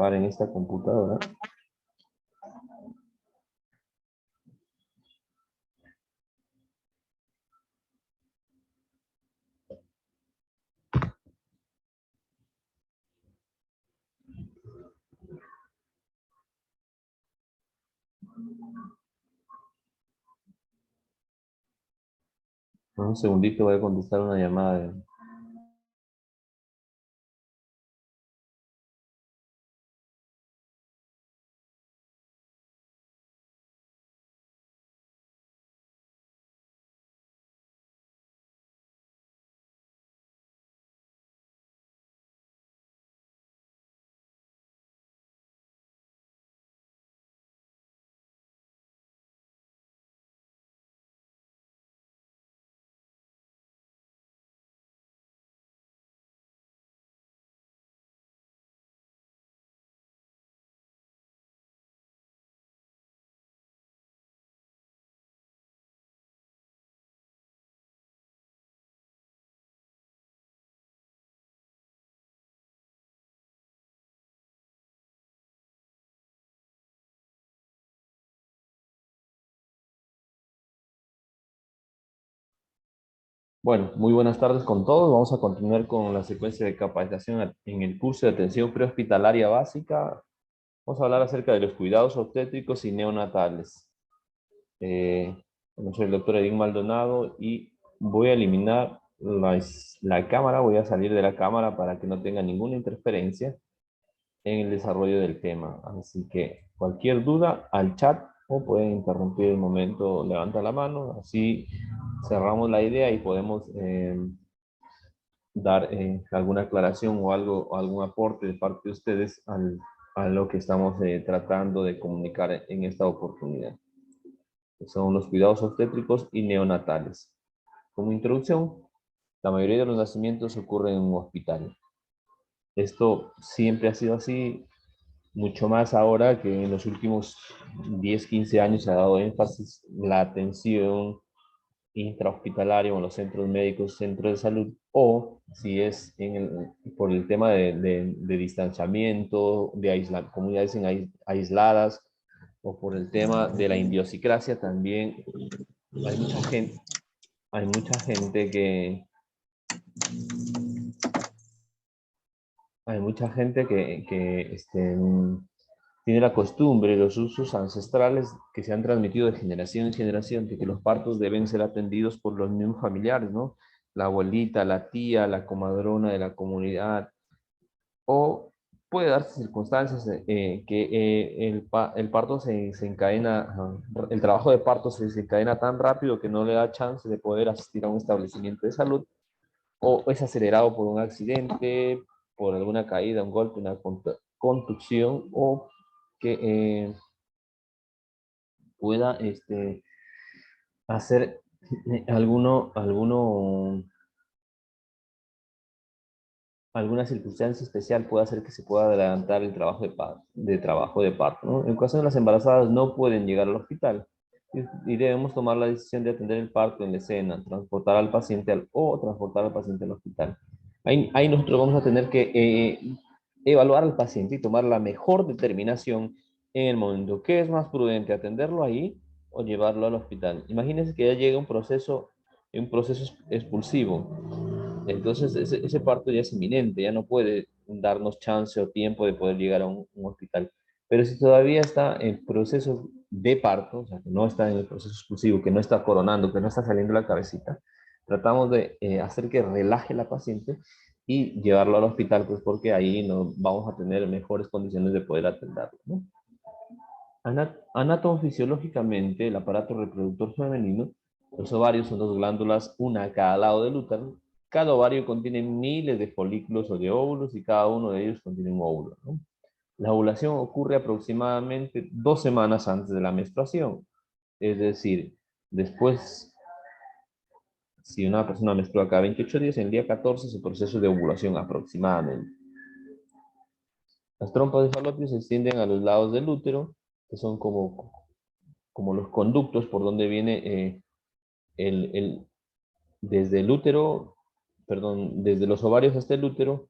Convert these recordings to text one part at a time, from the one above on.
trabajar en esta computadora. Un segundito, voy a contestar una llamada de... Bueno, muy buenas tardes con todos. Vamos a continuar con la secuencia de capacitación en el curso de atención prehospitalaria básica. Vamos a hablar acerca de los cuidados obstétricos y neonatales. Bueno, soy el doctor Edín Maldonado y voy a eliminar la cámara, voy a salir de la cámara para que no tenga ninguna interferencia en el desarrollo del tema. Así que cualquier duda al chat o pueden interrumpir el momento, levanta la mano, así cerramos la idea y podemos dar alguna aclaración o algo, o algún aporte de parte de ustedes a lo que estamos tratando de comunicar en esta oportunidad. Son los cuidados obstétricos y neonatales. Como introducción, la mayoría de los nacimientos ocurren en un hospital. Esto siempre ha sido así, mucho más ahora que en los últimos 10, 15 años se ha dado énfasis la atención intrahospitalaria o en los centros médicos, centros de salud, o si es por el tema de distanciamiento, de comunidades aisladas, o por el tema de la idiosincrasia también. Hay mucha gente, hay mucha gente que tiene la costumbre, los usos ancestrales que se han transmitido de generación en generación, de que los partos deben ser atendidos por los mismos familiares, ¿no? La abuelita, la tía, la comadrona de la comunidad, o puede darse circunstancias que el parto se encadena, el trabajo de parto se desencadena tan rápido que no le da chance de poder asistir a un establecimiento de salud, o es acelerado por un accidente, por alguna caída, un golpe, una contusión, o que pueda hacer alguna circunstancia especial puede hacer que se pueda adelantar el trabajo trabajo de parto, ¿no? En ocasiones las embarazadas no pueden llegar al hospital y debemos tomar la decisión de atender el parto en la escena, transportar al paciente o transportar al paciente al hospital. Ahí nosotros vamos a tener que evaluar al paciente y tomar la mejor determinación en el momento. ¿Qué es más prudente, atenderlo ahí o llevarlo al hospital? Imagínense que ya llega un proceso expulsivo. Entonces ese parto ya es inminente, ya no puede darnos chance o tiempo de poder llegar a un hospital. Pero si todavía está en proceso de parto, o sea, que no está en el proceso expulsivo, que no está coronando, que no está saliendo la cabecita, tratamos de hacer que relaje la paciente y llevarlo al hospital, pues porque ahí no vamos a tener mejores condiciones de poder atenderlo, ¿no? Anatomofisiológicamente, el aparato reproductor femenino, los ovarios son dos glándulas, una a cada lado del útero. Cada ovario contiene miles de folículos o de óvulos y cada uno de ellos contiene un óvulo, ¿no? La ovulación ocurre aproximadamente 2 semanas antes de la menstruación. Es decir, después, si una persona menstrua cada 28 días, en el día 14 es el proceso de ovulación aproximadamente. Las trompas de falopio se extienden a los lados del útero, que son como los conductos por donde viene desde el útero, perdón, desde los ovarios hasta el útero,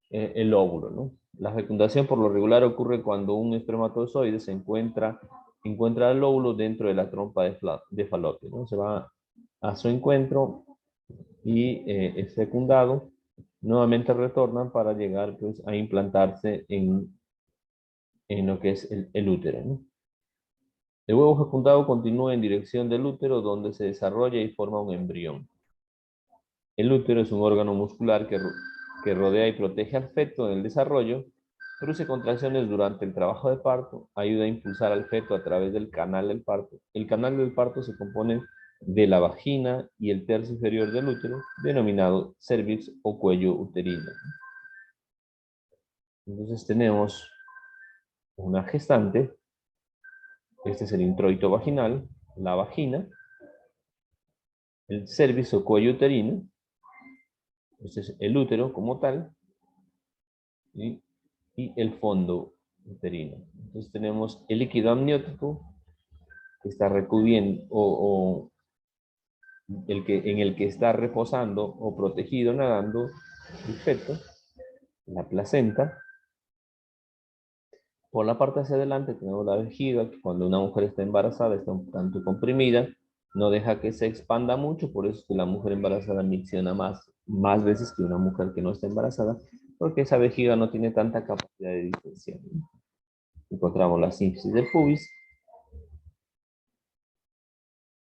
el óvulo, ¿no? La fecundación por lo regular ocurre cuando un espermatozoide encuentra el óvulo dentro de la trompa de falopio, ¿no? Se va a su encuentro y es fecundado. Nuevamente retornan para llegar pues, a implantarse en lo que es el útero, ¿no? El huevo fecundado continúa en dirección del útero donde se desarrolla y forma un embrión. El útero es un órgano muscular que rodea y protege al feto en el desarrollo, produce contracciones durante el trabajo de parto, ayuda a impulsar al feto a través del canal del parto. El canal del parto se compone de la vagina y el tercio inferior del útero, denominado cervix o cuello uterino. Entonces tenemos una gestante, este es el introito vaginal, la vagina, el cervix o cuello uterino, este es el útero como tal, y el fondo uterino. Entonces tenemos el líquido amniótico que está recubriendo o en el que está reposando o protegido nadando el feto, la placenta. Por la parte hacia adelante tenemos la vejiga, que cuando una mujer está embarazada está un tanto comprimida, no deja que se expanda mucho, por eso es que la mujer embarazada micciona más veces que una mujer que no está embarazada, porque esa vejiga no tiene tanta capacidad de distensión. Encontramos la sínfisis del pubis.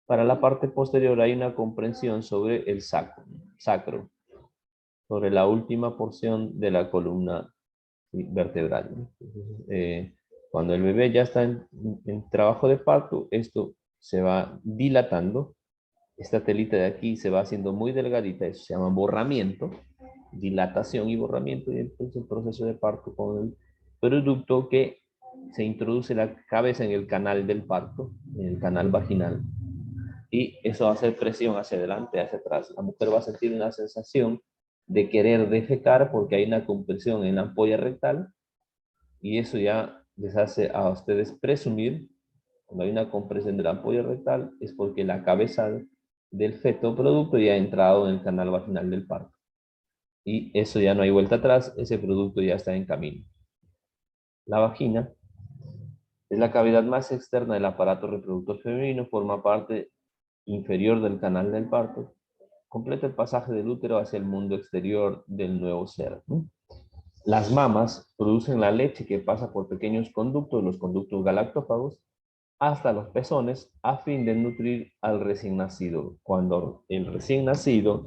Para la parte posterior hay una comprensión sobre el sacro, sobre la última porción de la columna vertebral. Entonces, cuando el bebé ya está en trabajo de parto, esto se va dilatando. Esta telita de aquí se va haciendo muy delgadita, eso se llama borramiento, dilatación y borramiento, y entonces el proceso de parto con el producto que se introduce la cabeza en el canal del parto, en el canal vaginal, y eso va a hacer presión hacia adelante, hacia atrás. La mujer va a sentir una sensación de querer defecar porque hay una compresión en la ampolla rectal y eso ya les hace a ustedes presumir, cuando hay una compresión de la ampolla rectal, es porque la cabeza del feto producto ya ha entrado en el canal vaginal del parto. Y eso ya no hay vuelta atrás, ese producto ya está en camino. La vagina es la cavidad más externa del aparato reproductor femenino, forma parte inferior del canal del parto, completa el pasaje del útero hacia el mundo exterior del nuevo ser, ¿no? Las mamas producen la leche que pasa por pequeños conductos, los conductos galactófagos, hasta los pezones a fin de nutrir al recién nacido. Cuando el recién nacido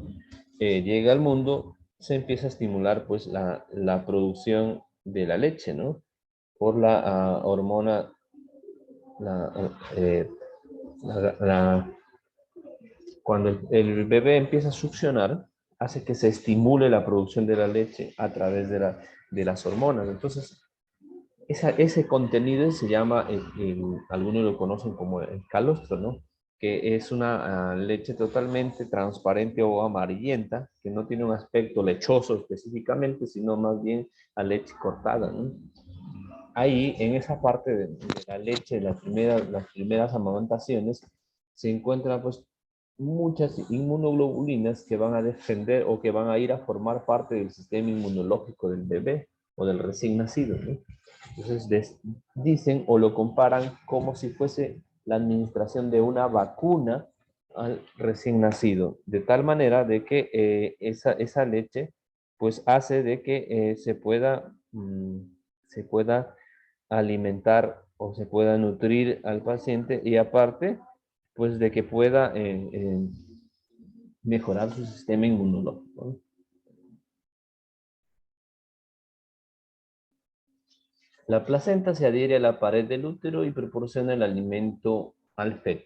llega al mundo, se empieza a estimular pues la producción de la leche, ¿no? Por la hormona, la, eh, la, cuando el bebé empieza a succionar, hace que se estimule la producción de la leche a través de las hormonas. Entonces, ese contenido se llama, algunos lo conocen como el calostro, ¿no? Que es una leche totalmente transparente o amarillenta, que no tiene un aspecto lechoso específicamente, sino más bien a leche cortada, ¿no? Ahí, en esa parte de la leche, las primeras amamantaciones, se encuentran pues muchas inmunoglobulinas que van a defender o que van a ir a formar parte del sistema inmunológico del bebé o del recién nacido, ¿no? Entonces dicen o lo comparan como si fuese la administración de una vacuna al recién nacido, de tal manera de que esa leche pues hace de que se pueda alimentar o se pueda nutrir al paciente y aparte, pues de que pueda mejorar su sistema inmunológico, ¿no? La placenta se adhiere a la pared del útero y proporciona el alimento al feto.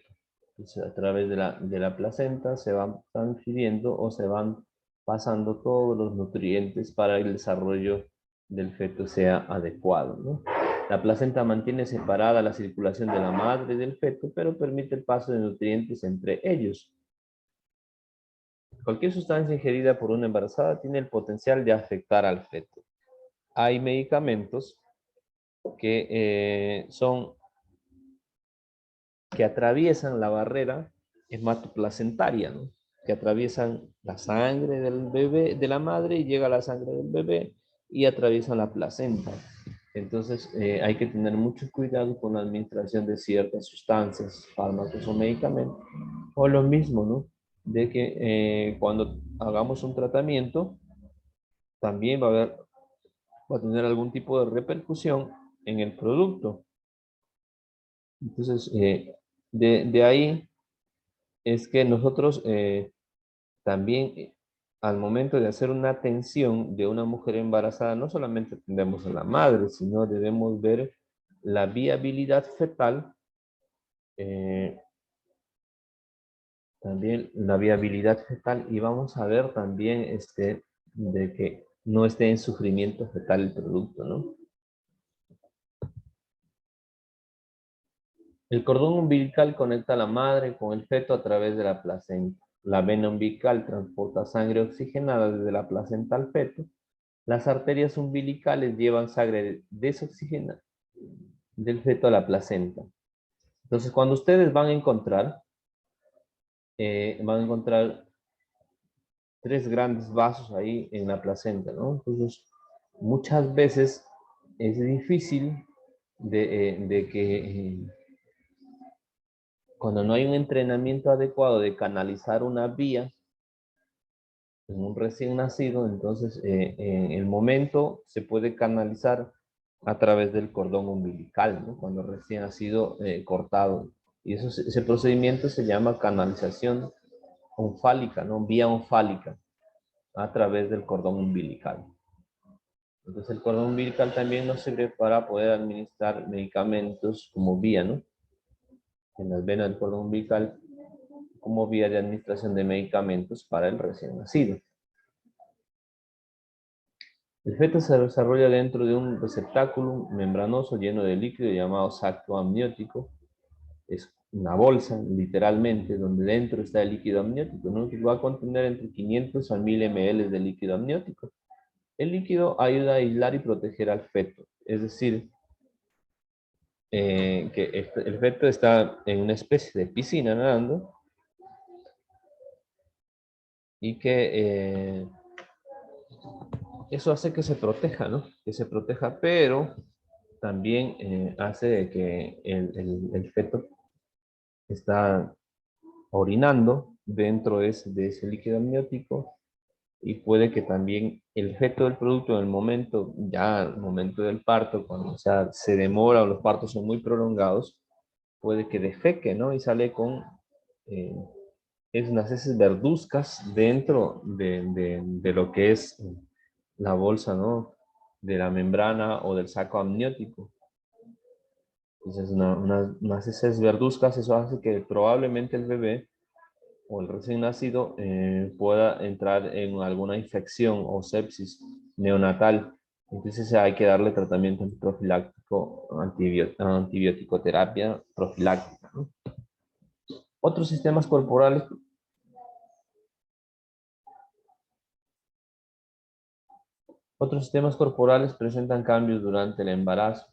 Entonces, a través de la placenta se van transfiriendo o se van pasando todos los nutrientes para que el desarrollo del feto sea adecuado, ¿no? La placenta mantiene separada la circulación de la madre y del feto, pero permite el paso de nutrientes entre ellos. Cualquier sustancia ingerida por una embarazada tiene el potencial de afectar al feto. Hay medicamentos que atraviesan la barrera hematoplacentaria, ¿no? Que atraviesan la sangre del bebé, de la madre, y llega a la sangre del bebé, y atraviesan la placenta. Entonces, hay que tener mucho cuidado con la administración de ciertas sustancias, fármacos o medicamentos. O lo mismo, ¿no? De que cuando hagamos un tratamiento, también va a tener algún tipo de repercusión en el producto. Entonces, de ahí es que nosotros también al momento de hacer una atención de una mujer embarazada, no solamente atendemos a la madre, sino debemos ver la viabilidad fetal, eh, también la viabilidad fetal, y vamos a ver también de que no esté en sufrimiento fetal el producto, ¿no? El cordón umbilical conecta a la madre con el feto a través de la placenta. La vena umbilical transporta sangre oxigenada desde la placenta al feto. Las arterias umbilicales llevan sangre desoxigenada del feto a la placenta. Entonces, cuando ustedes van a encontrar tres grandes vasos ahí en la placenta, ¿no? Entonces, muchas veces es difícil de que cuando no hay un entrenamiento adecuado de canalizar una vía en un recién nacido, entonces en el momento se puede canalizar a través del cordón umbilical, ¿no? Cuando recién ha sido cortado. Y ese procedimiento se llama canalización onfálica, ¿no? Vía onfálica a través del cordón umbilical. Entonces el cordón umbilical también nos sirve para poder administrar medicamentos como vía, ¿no? En las venas del cordón umbilical como vía de administración de medicamentos para el recién nacido. El feto se desarrolla dentro de un receptáculo membranoso lleno de líquido llamado saco amniótico. Es una bolsa, literalmente, donde dentro está el líquido amniótico, ¿no? Que va a contener entre 500 a 1000 ml de líquido amniótico. El líquido ayuda a aislar y proteger al feto. Es decir, que el feto está en una especie de piscina nadando y que eso hace que se proteja, ¿no? Que se proteja, pero también hace de que el feto está orinando dentro de ese líquido amniótico y puede que también el feto del producto en el momento, ya el momento del parto, cuando se demora o los partos son muy prolongados, puede que defeque, ¿no? Y sale con eh, unas heces verduzcas dentro de lo que es la bolsa, ¿no? De la membrana o del saco amniótico. Entonces, unas heces verduzcas, eso hace que probablemente el bebé o el recién nacido pueda entrar en alguna infección o sepsis neonatal. Entonces hay que darle tratamiento profiláctico, antibiótico-terapia profiláctica, ¿no? Otros sistemas corporales, otros sistemas corporales presentan cambios durante el embarazo,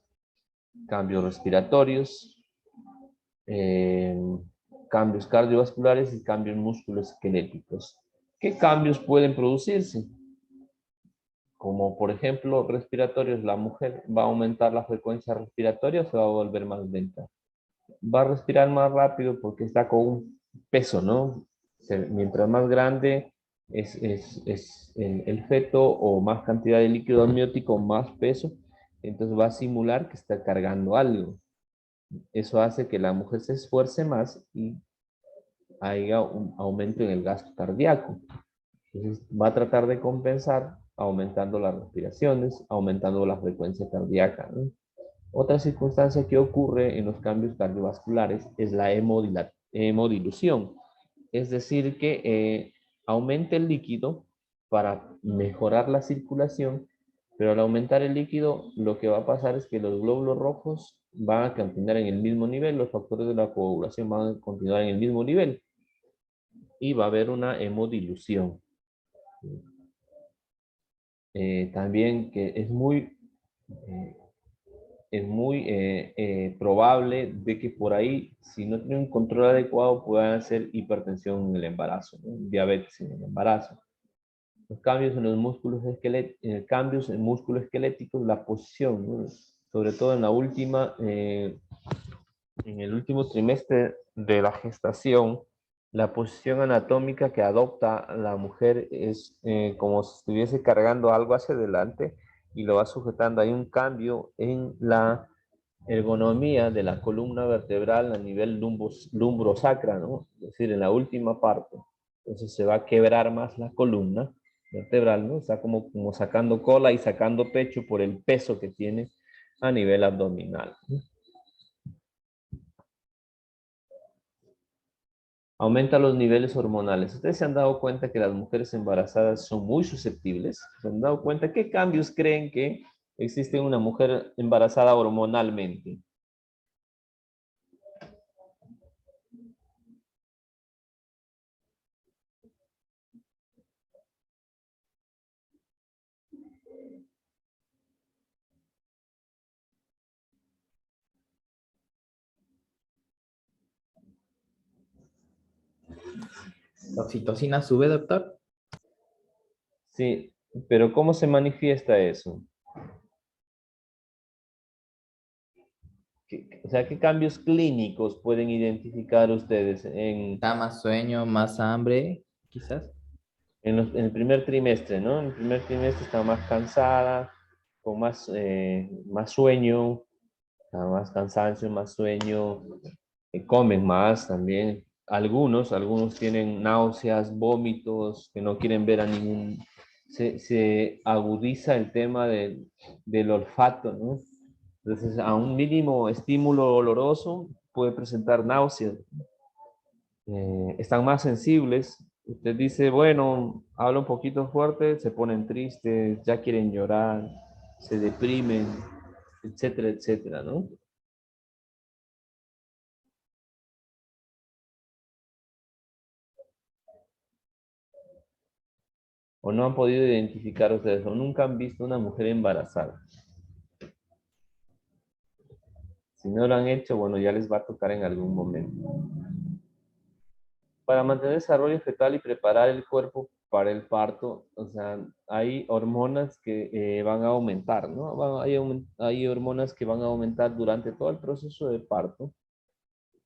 cambios respiratorios, eh, cambios cardiovasculares y cambios musculoesqueléticos. ¿Qué cambios pueden producirse? Como por ejemplo respiratorios, la mujer va a aumentar la frecuencia respiratoria o se va a volver más lenta. Va a respirar más rápido porque está con un peso, ¿no? Mientras más grande es el feto o más cantidad de líquido amniótico, más peso, entonces va a simular que está cargando algo. Eso hace que la mujer se esfuerce más y haya un aumento en el gasto cardíaco. Entonces va a tratar de compensar aumentando las respiraciones, aumentando la frecuencia cardíaca, ¿no? Otra circunstancia que ocurre en los cambios cardiovasculares es la hemodilución. Es decir, que aumenta el líquido para mejorar la circulación, pero al aumentar el líquido, lo que va a pasar es que los glóbulos rojos van a continuar en el mismo nivel, los factores de la coagulación van a continuar en el mismo nivel y va a haber una hemodilución. También que eh, es muy probable de que por ahí, si no tiene un control adecuado, puedan hacer hipertensión en el embarazo, ¿no? Diabetes en el embarazo. Los cambios en los músculos cambios en músculos esqueléticos, la posición, ¿no? Sobre todo en la última, en el último trimestre de la gestación, la posición anatómica que adopta la mujer es como si estuviese cargando algo hacia adelante y lo va sujetando. Hay un cambio en la ergonomía de la columna vertebral a nivel lumbrosacra, ¿no? Es decir, en la última parte. Entonces se va a quebrar más la columna vertebral, ¿no? Está como sacando cola y sacando pecho por el peso que tiene a nivel abdominal, ¿no? Aumenta los niveles hormonales. ¿Ustedes se han dado cuenta que las mujeres embarazadas son muy susceptibles? ¿Se han dado cuenta qué cambios creen que existe en una mujer embarazada hormonalmente? ¿La oxitocina sube, doctor? Sí, pero ¿cómo se manifiesta eso? O sea, ¿qué cambios clínicos pueden identificar ustedes Da más sueño, más hambre, quizás. en el primer trimestre, ¿no? En el primer trimestre está más cansada, con más sueño, más cansancio, más sueño, comen más también. Algunos tienen náuseas, vómitos, que no quieren ver a ningún... Se agudiza el tema del olfato, ¿no? Entonces, a un mínimo estímulo oloroso puede presentar náuseas. Están más sensibles. Usted dice, bueno, habla un poquito fuerte, se ponen tristes, ya quieren llorar, se deprimen, etcétera, etcétera, ¿no? O no han podido identificar ustedes, o nunca han visto una mujer embarazada. Si no lo han hecho, bueno, ya les va a tocar en algún momento. Para mantener el desarrollo fetal y preparar el cuerpo para el parto, o sea, hay hormonas que van a aumentar, ¿no? Hay hormonas que van a aumentar durante todo el proceso de parto,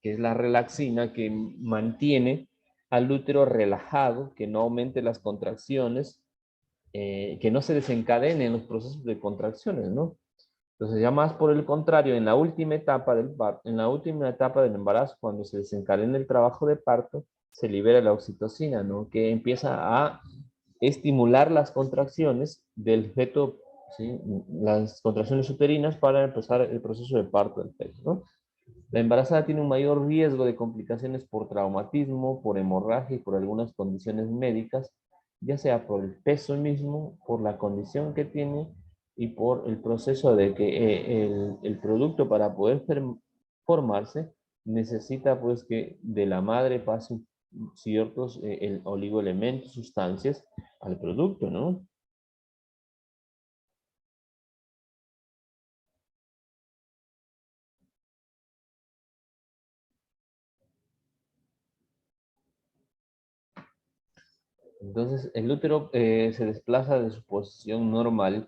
que es la relaxina, que mantiene al útero relajado, que no aumente las contracciones, que no se desencadenen los procesos de contracciones, ¿no? Entonces, ya más por el contrario, en la última etapa del parto, en la última etapa del embarazo, cuando se desencadena el trabajo de parto, se libera la oxitocina, ¿no? Que empieza a estimular las contracciones del feto, ¿sí? Las contracciones uterinas para empezar el proceso de parto del feto, ¿no? La embarazada tiene un mayor riesgo de complicaciones por traumatismo, por hemorragia y por algunas condiciones médicas, ya sea por el peso mismo, por la condición que tiene y por el proceso de que el producto para poder formarse necesita pues que de la madre pasen ciertos oligoelementos, sustancias al producto, ¿no? Entonces el útero se desplaza de su posición normal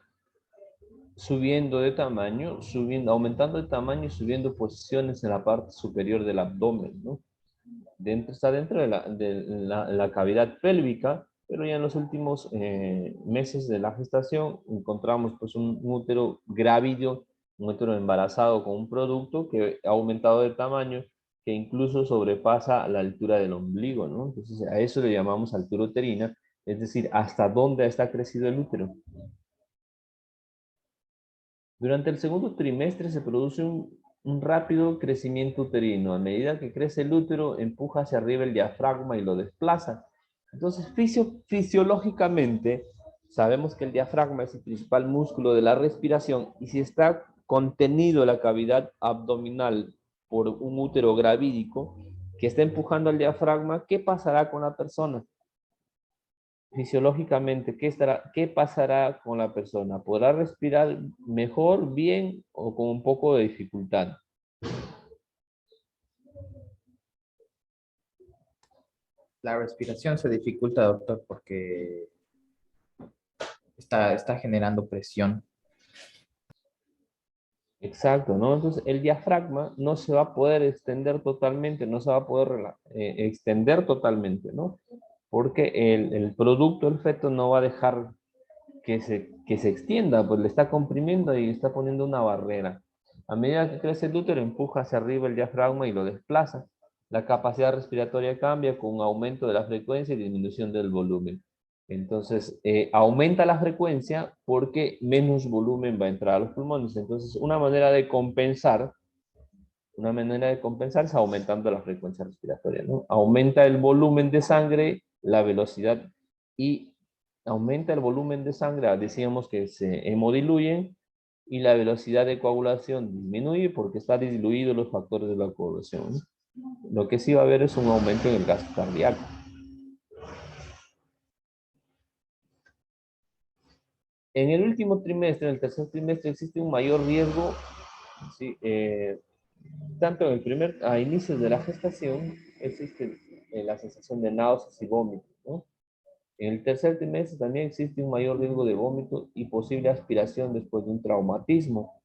subiendo de tamaño, aumentando de tamaño y subiendo posiciones en la parte superior del abdomen, ¿no? Está dentro de la cavidad pélvica, pero ya en los últimos meses de la gestación encontramos pues un útero grávido, un útero embarazado con un producto que ha aumentado de tamaño, que incluso sobrepasa la altura del ombligo, ¿no? Entonces a eso le llamamos altura uterina, es decir, hasta dónde está crecido el útero. Durante el segundo trimestre se produce un rápido crecimiento uterino. A medida que crece el útero, empuja hacia arriba el diafragma y lo desplaza. Entonces, fisiológicamente, sabemos que el diafragma es el principal músculo de la respiración y si está contenido la cavidad abdominal por un útero gravídico que está empujando al diafragma, ¿qué pasará con la persona? Fisiológicamente, ¿qué pasará con la persona? ¿Podrá respirar mejor, bien o con un poco de dificultad? La respiración se dificulta, doctor, porque está generando presión. Exacto, ¿no? Entonces el diafragma no se va a poder extender totalmente, no se va a poder extender totalmente, ¿no? Porque el producto, el feto, no va a dejar que se extienda, pues le está comprimiendo y está poniendo una barrera. A medida que crece el útero, empuja hacia arriba el diafragma y lo desplaza. La capacidad respiratoria cambia con un aumento de la frecuencia y disminución del volumen. Entonces, aumenta la frecuencia porque menos volumen va a entrar a los pulmones. Entonces, una manera de compensar es aumentando la frecuencia respiratoria, ¿no? Aumenta el volumen de sangre, la velocidad y aumenta el volumen de sangre, decíamos que se hemodiluyen y la velocidad de coagulación disminuye porque está diluido los factores de la coagulación, ¿no? Lo que sí va a haber es un aumento en el gasto cardíaco. En el último trimestre, en el tercer trimestre, existe un mayor riesgo, ¿sí? Tanto a inicios de la gestación existe la sensación de náuseas y vómitos, ¿no? En el tercer trimestre también existe un mayor riesgo de vómito y posible aspiración después de un traumatismo.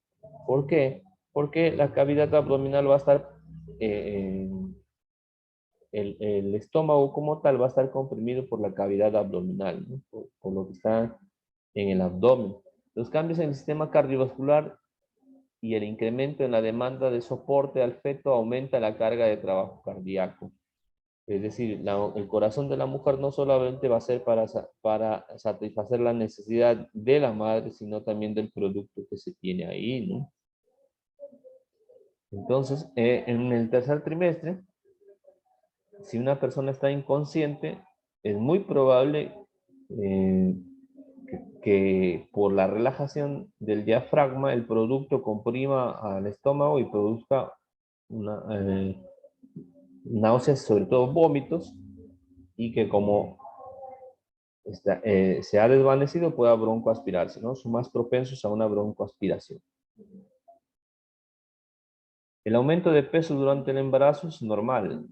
¿Por qué? Porque la cavidad abdominal va a estar, eh, el estómago como tal va a estar comprimido por la cavidad abdominal, ¿no? Por lo que está en el abdomen. Los cambios en el sistema cardiovascular y el incremento en la demanda de soporte al feto aumenta la carga de trabajo cardíaco. Es decir, el corazón de la mujer no solamente va a ser para satisfacer la necesidad de la madre, sino también del producto que se tiene ahí, ¿no? Entonces, en el tercer trimestre, si una persona está inconsciente, es muy probable eh, que por la relajación del diafragma, el producto comprima al estómago y produzca una, náuseas, sobre todo vómitos, y que como se ha desvanecido pueda broncoaspirarse, ¿no? Son más propensos a una broncoaspiración. El aumento de peso durante el embarazo es normal.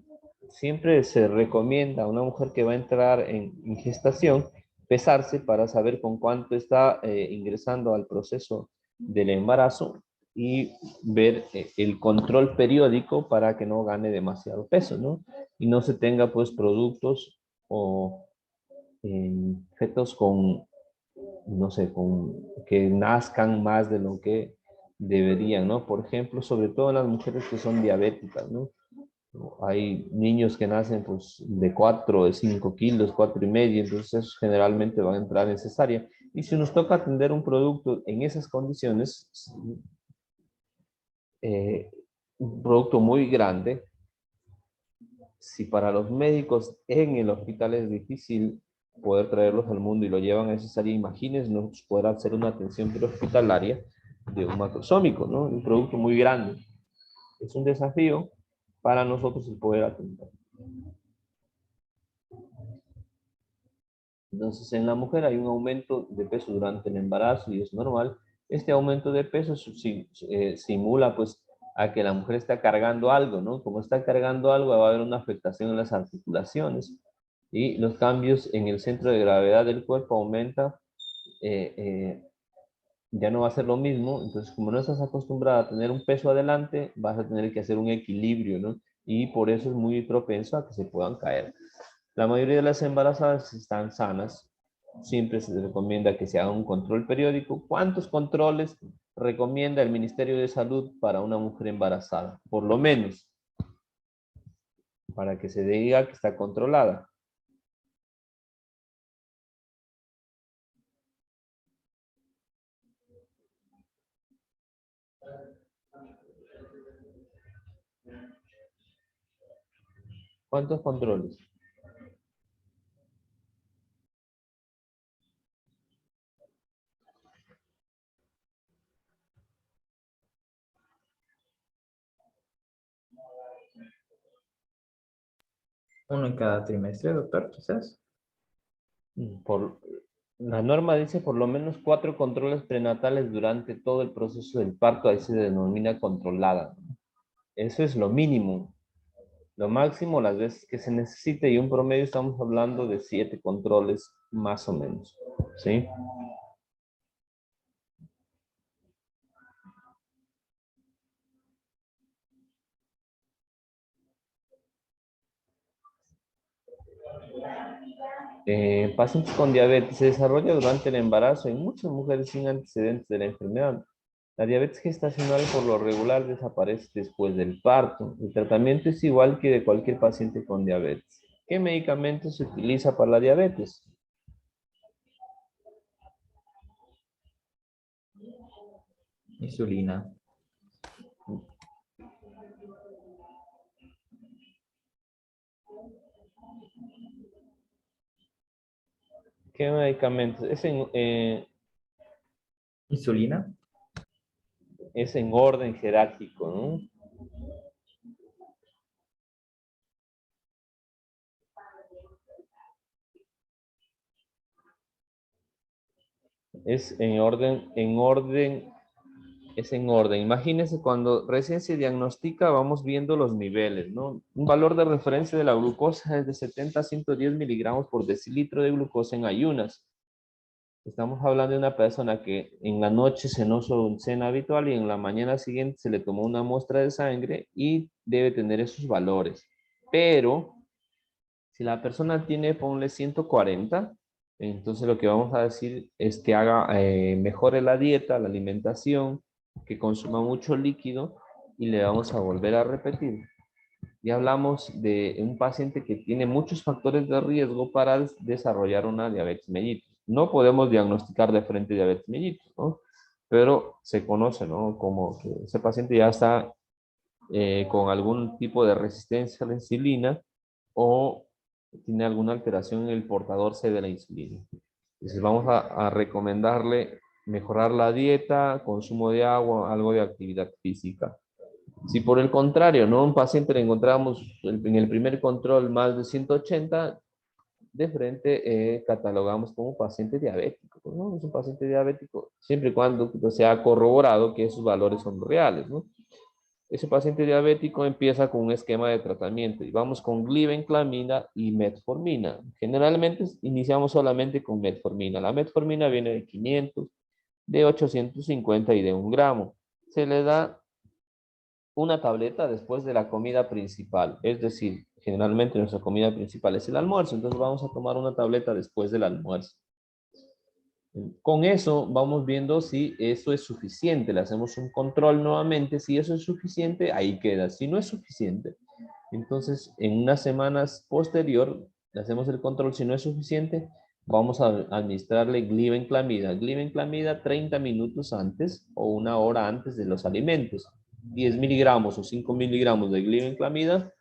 Siempre se recomienda a una mujer que va a entrar en gestación pesarse para saber con cuánto está ingresando al proceso del embarazo y ver el control periódico para que no gane demasiado peso, ¿no? Y no se tenga pues productos o fetos con, no sé, con que nazcan más de lo que deberían, ¿no? Por ejemplo, sobre todo en las mujeres que son diabéticas, ¿no? Hay niños que nacen pues de 4 de 5 kilos, 4 y medio, entonces esos generalmente van a entrar en cesárea. Y si nos toca atender un producto en esas condiciones, eh, un producto muy grande, si para los médicos en el hospital es difícil poder traerlos al mundo y lo llevan a cesárea, imagínense, nos poder hacer una atención prehospitalaria de un macrosómico, ¿no? Un producto muy grande. Es un desafío para nosotros el poder atender. Entonces, en la mujer hay un aumento de peso durante el embarazo y es normal. Este aumento de peso simula pues a que la mujer está cargando algo, ¿no? Como está cargando algo, va a haber una afectación en las articulaciones y los cambios en el centro de gravedad del cuerpo aumenta, eh, eh, ya no va a ser lo mismo. Entonces, como no estás acostumbrada a tener un peso adelante, vas a tener que hacer un equilibrio, ¿no? Y por eso es muy propenso a que se puedan caer. La mayoría de las embarazadas están sanas. Siempre se recomienda que se haga un control periódico. ¿Cuántos controles recomienda el Ministerio de Salud para una mujer embarazada? Por lo menos, para que se diga que está controlada. ¿Cuántos controles? Uno en cada trimestre, doctor, quizás. Por, la norma dice por lo menos 4 controles prenatales durante todo el proceso del parto. Ahí se denomina controlada. Eso es lo mínimo. Lo máximo las veces que se necesite y un promedio estamos hablando de 7 controles más o menos, ¿sí? Pacientes con diabetes se desarrolla durante el embarazo en muchas mujeres sin antecedentes de la enfermedad. La diabetes gestacional por lo regular desaparece después del parto. El tratamiento es igual que de cualquier paciente con diabetes. ¿Qué medicamento se utiliza para la diabetes? Insulina. ¿Qué medicamentos? Insulina. Es en orden jerárquico, ¿no? Es en orden. Imagínense cuando recién se diagnostica, vamos viendo los niveles, ¿no? Un valor de referencia de la glucosa es de 70 a 110 miligramos por decilitro de glucosa en ayunas. Estamos hablando de una persona que en la noche cenó su cena habitual y en la mañana siguiente se le tomó una muestra de sangre y debe tener esos valores. Pero si la persona tiene, ponle 140, entonces lo que vamos a decir es que mejore la dieta, la alimentación, que consuma mucho líquido y le vamos a volver a repetir. Y hablamos de un paciente que tiene muchos factores de riesgo para desarrollar una diabetes mellitus. No podemos diagnosticar de frente diabetes mellitus, ¿no? Pero se conoce, ¿no? Como que ese paciente ya está con algún tipo de resistencia a la insulina o tiene alguna alteración en el portador C de la insulina. Entonces vamos a recomendarle mejorar la dieta, consumo de agua, algo de actividad física. Si por el contrario, ¿no? Un paciente le encontramos en el primer control más de 180, de frente catalogamos como paciente diabético, ¿no? Es un paciente diabético siempre y cuando se ha corroborado que esos valores son reales, ¿no? Ese paciente diabético empieza con un esquema de tratamiento y vamos con glibenclamida y metformina. Generalmente iniciamos solamente con metformina. La metformina viene de 500, de 850 y de 1 gramo. Se le da una tableta después de la comida principal, es decir, generalmente nuestra comida principal es el almuerzo, entonces vamos a tomar una tableta después del almuerzo. Con eso vamos viendo si eso es suficiente. Le hacemos un control nuevamente. Si eso es suficiente, ahí queda. Si no es suficiente, entonces en unas semanas posterior le hacemos el control. Si no es suficiente, vamos a administrarle glibenclamida. Glibenclamida 30 minutos antes o 1 hora antes de los alimentos. 10 miligramos o 5 miligramos de glibenclamida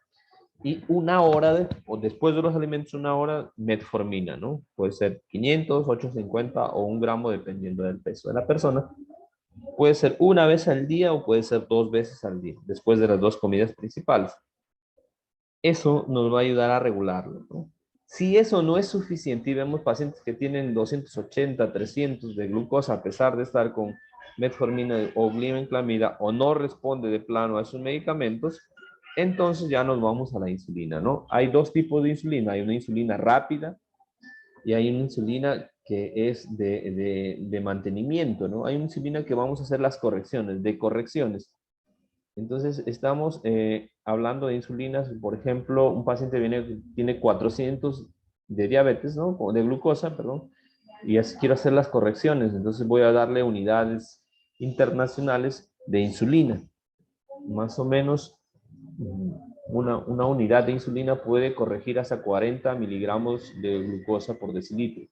y 1 hora o después de los alimentos, 1 hora metformina, ¿no? Puede ser 500, 850 o 1 gramo dependiendo del peso de la persona. Puede ser una vez al día o puede ser 2 veces al día, después de las 2 comidas principales. Eso nos va a ayudar a regularlo, ¿no? Si eso no es suficiente y vemos pacientes que tienen 280, 300 de glucosa a pesar de estar con metformina o glibenclamida o no responde de plano a esos medicamentos, entonces ya nos vamos a la insulina, ¿no? Hay dos tipos de insulina. Hay una insulina rápida y hay una insulina que es de mantenimiento, ¿no? Hay una insulina que vamos a hacer las correcciones, de correcciones. Entonces, estamos hablando de insulinas. Por ejemplo, un paciente tiene 400 de diabetes, ¿no? De glucosa, perdón, y así quiero hacer las correcciones. Entonces, voy a darle unidades internacionales de insulina. Más o menos, una unidad de insulina puede corregir hasta 40 miligramos de glucosa por decilitro.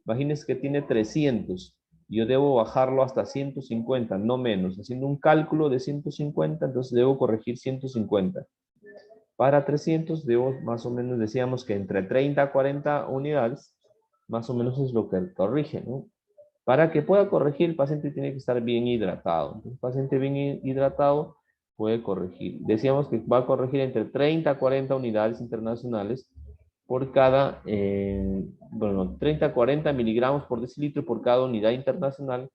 Imagínense que tiene 300. Yo debo bajarlo hasta 150, no menos. Haciendo un cálculo de 150, entonces debo corregir 150. Para 300 debo más o menos, decíamos que entre 30 a 40 unidades, más o menos es lo que corrige, ¿no? Para que pueda corregir, el paciente tiene que estar bien hidratado. Entonces, el paciente bien hidratado puede corregir. Decíamos que va a corregir entre 30 a 40 unidades internacionales por cada, 30 a 40 miligramos por decilitro por cada unidad internacional.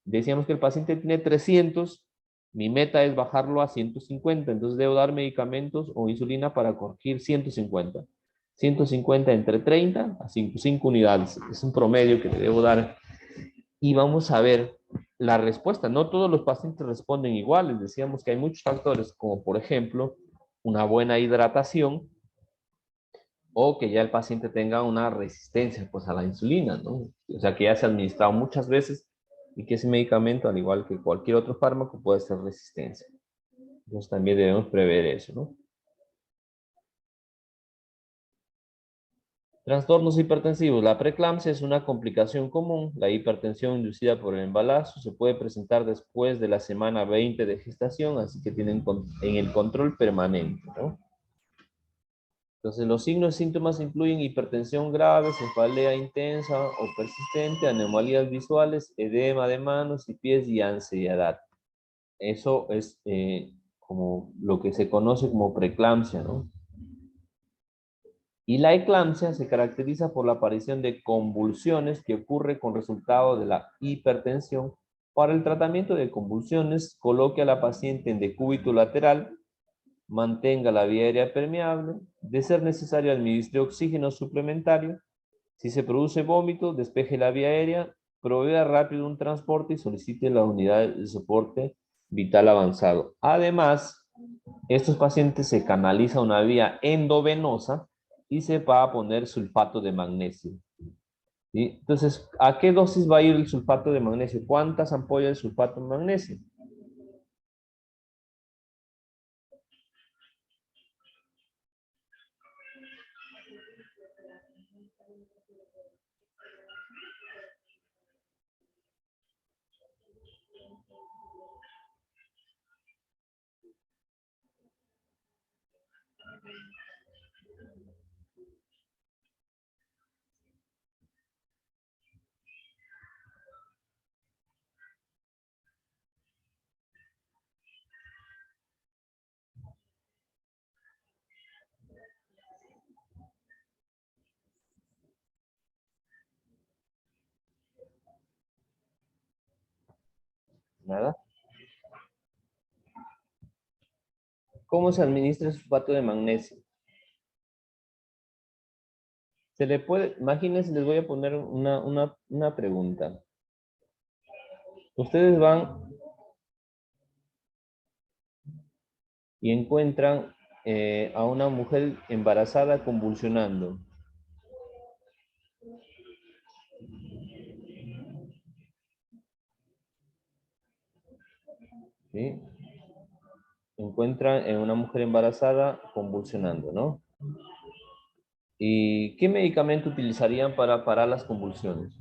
Decíamos que el paciente tiene 300, mi meta es bajarlo a 150, entonces debo dar medicamentos o insulina para corregir 150. 150 entre 30 a 5 unidades. Es un promedio que debo dar y vamos a ver la respuesta. No todos los pacientes responden iguales. Decíamos que hay muchos factores, como por ejemplo, una buena hidratación, o que ya el paciente tenga una resistencia pues, a la insulina, ¿no? O sea, que ya se ha administrado muchas veces y que ese medicamento, al igual que cualquier otro fármaco, puede ser resistencia. Entonces también debemos prever eso, ¿no? Trastornos hipertensivos. La preeclampsia es una complicación común. La hipertensión inducida por el embarazo se puede presentar después de la semana 20 de gestación, así que tienen en el control permanente, ¿no? Entonces, los signos y síntomas incluyen hipertensión grave, cefalea intensa o persistente, anomalías visuales, edema de manos y pies y ansiedad. Eso es como lo que se conoce como preeclampsia, ¿no? Y la eclampsia se caracteriza por la aparición de convulsiones que ocurre con resultado de la hipertensión. Para el tratamiento de convulsiones, coloque a la paciente en decúbito lateral, mantenga la vía aérea permeable, de ser necesario administre oxígeno suplementario. Si se produce vómito, despeje la vía aérea, provea rápido un transporte y solicite la unidad de soporte vital avanzado. Además, estos pacientes se canaliza una vía endovenosa y se va a poner sulfato de magnesio. ¿Sí? Entonces, ¿a qué dosis va a ir el sulfato de magnesio? ¿Cuántas ampollas de sulfato de magnesio? Nada. ¿Cómo se administra el sulfato de magnesio? Se le puede, imagínense, les voy a poner una pregunta. Ustedes van y encuentran a una mujer embarazada convulsionando. ¿Sí? Encuentran en una mujer embarazada convulsionando, ¿no? ¿Y qué medicamento utilizarían para parar las convulsiones?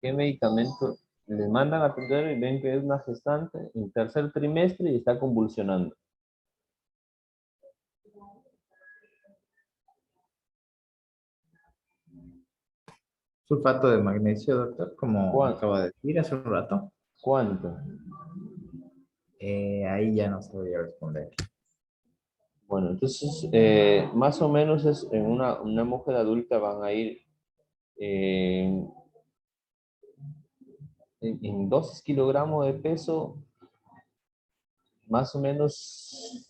¿Qué medicamento les mandan a atender y ven que es una gestante en tercer trimestre y está convulsionando? Sulfato de magnesio, doctor, como ¿Cuánto? acaba de decir hace un rato. ¿Cuánto? Ahí ya no sabría responder. Bueno, entonces, más o menos es en una mujer adulta van a ir eh, en 2 kilogramos de peso, más o menos,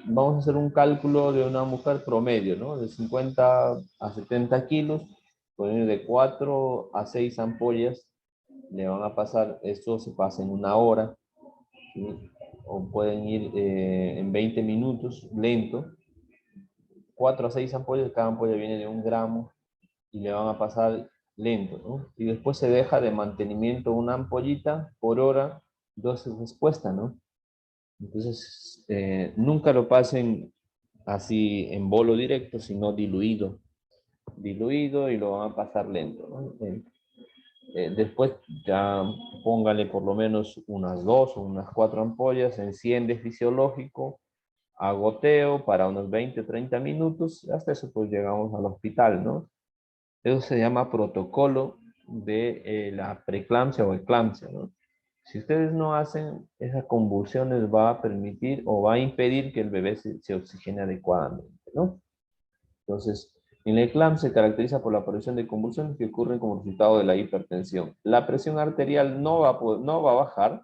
vamos a hacer un cálculo de una mujer promedio, ¿no? De 50 a 70 kilos, pueden ir de 4 a 6 ampollas, le van a pasar, esto se pasa en 1 hora, ¿sí? O pueden ir en 20 minutos, lento, 4 a 6 ampollas, cada ampolla viene de 1 gramo, y le van a pasar lento, ¿no? Y después se deja de mantenimiento una ampollita por hora, dosis respuesta, ¿no? Entonces, nunca lo pasen así en bolo directo, sino diluido. Diluido y lo van a pasar lento, ¿no? Después ya póngale por lo menos unas 2 o unas 4 ampollas, enciende fisiológico, a goteo para unos 20 o 30 minutos, hasta eso pues llegamos al hospital, ¿no? Eso se llama protocolo de la preeclampsia o eclampsia, ¿no? Si ustedes no hacen esas convulsiones, va a permitir o va a impedir que el bebé se oxigene adecuadamente, ¿no? Entonces, En el CLAM se caracteriza por la aparición de convulsiones que ocurren como resultado de la hipertensión. La presión arterial no va a bajar,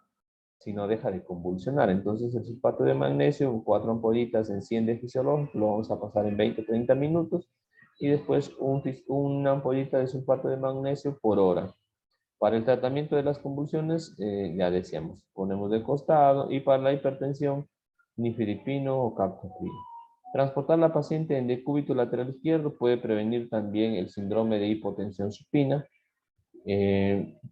sino deja de convulsionar. Entonces el sulfato de magnesio, 4 ampollitas en 100 de fisiológico, lo vamos a pasar en 20-30 minutos, y después una ampollita de sulfato de magnesio por hora. Para el tratamiento de las convulsiones, ya decíamos, ponemos de costado, y para la hipertensión, nifedipino o captopril. Transportar a la paciente en decúbito lateral izquierdo puede prevenir también el síndrome de hipotensión supina,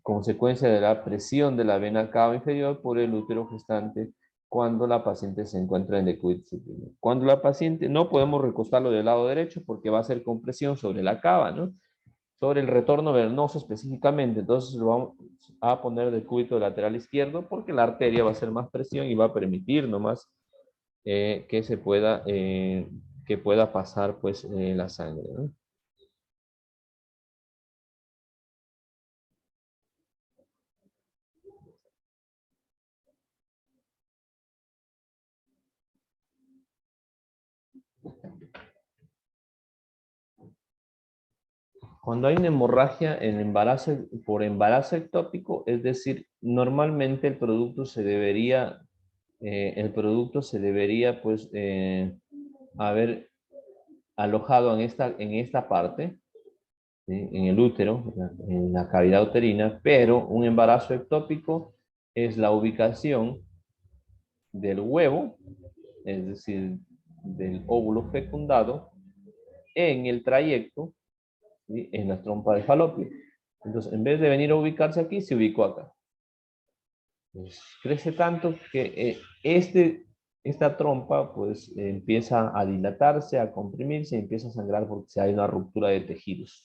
consecuencia de la presión de la vena cava inferior por el útero gestante cuando la paciente se encuentra en decúbito supino. Cuando la paciente, no podemos recostarlo del lado derecho porque va a hacer compresión sobre la cava, ¿no? Sobre el retorno venoso específicamente, entonces lo vamos a poner de cúbito lateral izquierdo porque la arteria va a hacer más presión y va a permitir nomás que se pueda, que pueda pasar pues la sangre, ¿no? Cuando hay una hemorragia en embarazo, por embarazo ectópico, es decir, normalmente el producto se debería pues haber alojado en esta parte, ¿sí? En el útero, en la cavidad uterina, pero un embarazo ectópico es la ubicación del huevo, es decir, del óvulo fecundado, en el trayecto, ¿sí? En la trompa de falopio. Entonces, en vez de venir a ubicarse aquí, se ubicó acá. Pues, crece tanto que esta trompa pues empieza a dilatarse, a comprimirse y empieza a sangrar porque hay una ruptura de tejidos.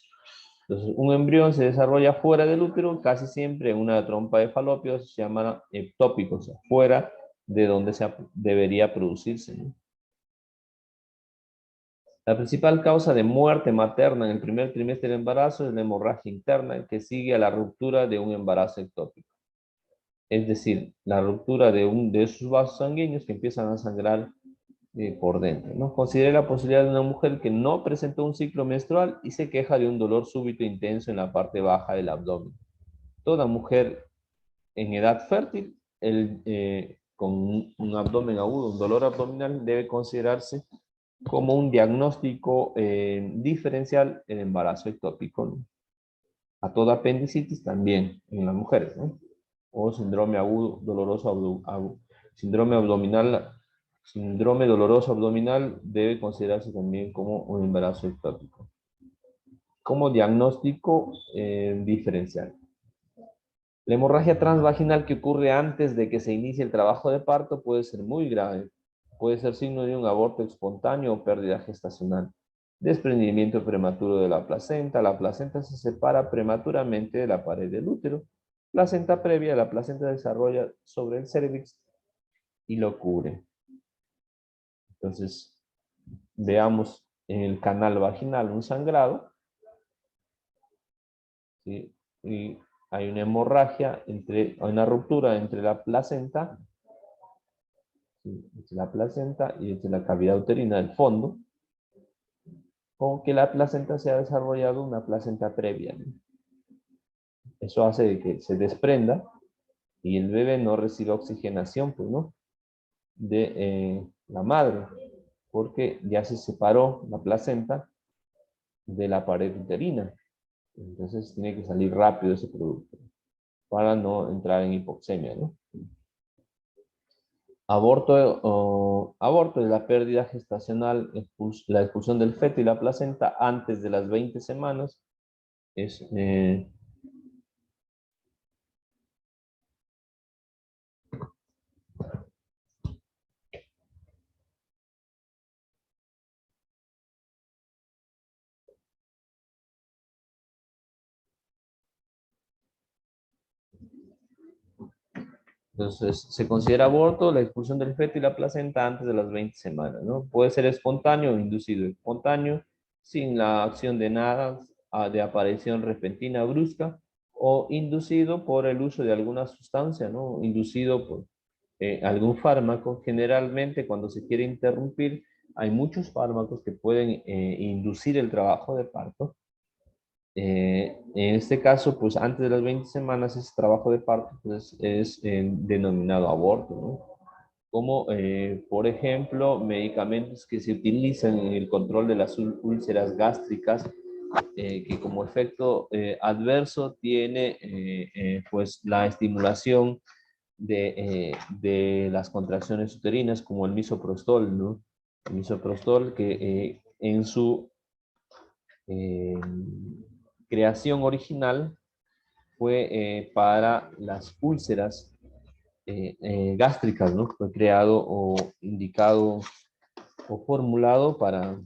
Entonces, un embrión se desarrolla fuera del útero, casi siempre en una trompa de falopio, se llama ectópico, o sea, fuera de donde debería producirse, ¿no? La principal causa de muerte materna en el primer trimestre del embarazo es la hemorragia interna que sigue a la ruptura de un embarazo ectópico. Es decir, la ruptura de esos vasos sanguíneos que empiezan a sangrar por dentro, ¿no? Considere la posibilidad de una mujer que no presentó un ciclo menstrual y se queja de un dolor súbito e intenso en la parte baja del abdomen. Toda mujer en edad fértil con un abdomen agudo, un dolor abdominal, debe considerarse como un diagnóstico diferencial en embarazo ectópico, ¿no? A toda apendicitis también en las mujeres, ¿no? O síndrome agudo, doloroso, síndrome abdominal, síndrome doloroso abdominal debe considerarse también como un embarazo ectópico. Como diagnóstico diferencial. La hemorragia transvaginal que ocurre antes de que se inicie el trabajo de parto puede ser muy grave. Puede ser signo de un aborto espontáneo o pérdida gestacional. Desprendimiento prematuro de la placenta se separa prematuramente de la pared del útero. Placenta previa, la placenta desarrolla sobre el cérvix y lo cubre. Entonces, veamos en el canal vaginal un sangrado, ¿sí? Y hay una hemorragia, hay una ruptura entre la placenta, ¿sí? Entre la placenta y entre la cavidad uterina del fondo, o que la placenta se ha desarrollado una placenta previa, ¿no? Eso hace de que se desprenda y el bebé no reciba oxigenación, pues, ¿no? De la madre, porque ya se separó la placenta de la pared uterina. Entonces tiene que salir rápido ese producto para no entrar en hipoxemia, ¿no? Aborto es la pérdida gestacional, la expulsión del feto y la placenta antes de las 20 semanas. Es, entonces, se considera aborto la expulsión del feto y la placenta antes de las 20 semanas, ¿no? Puede ser espontáneo o inducido. Espontáneo, sin la acción de nada, de aparición repentina brusca, o inducido por el uso de alguna sustancia, ¿no? Inducido por algún fármaco. Generalmente, cuando se quiere interrumpir hay muchos fármacos que pueden inducir el trabajo de parto. En este caso, pues antes de las 20 semanas, ese trabajo de parto pues, es denominado aborto, ¿no? Como, por ejemplo, medicamentos que se utilizan en el control de las úlceras gástricas, que como efecto adverso tiene pues la estimulación de las contracciones uterinas, como el misoprostol, ¿no? El misoprostol que en su eh, creación original fue para las úlceras gástricas, ¿no? Fue creado o indicado o formulado para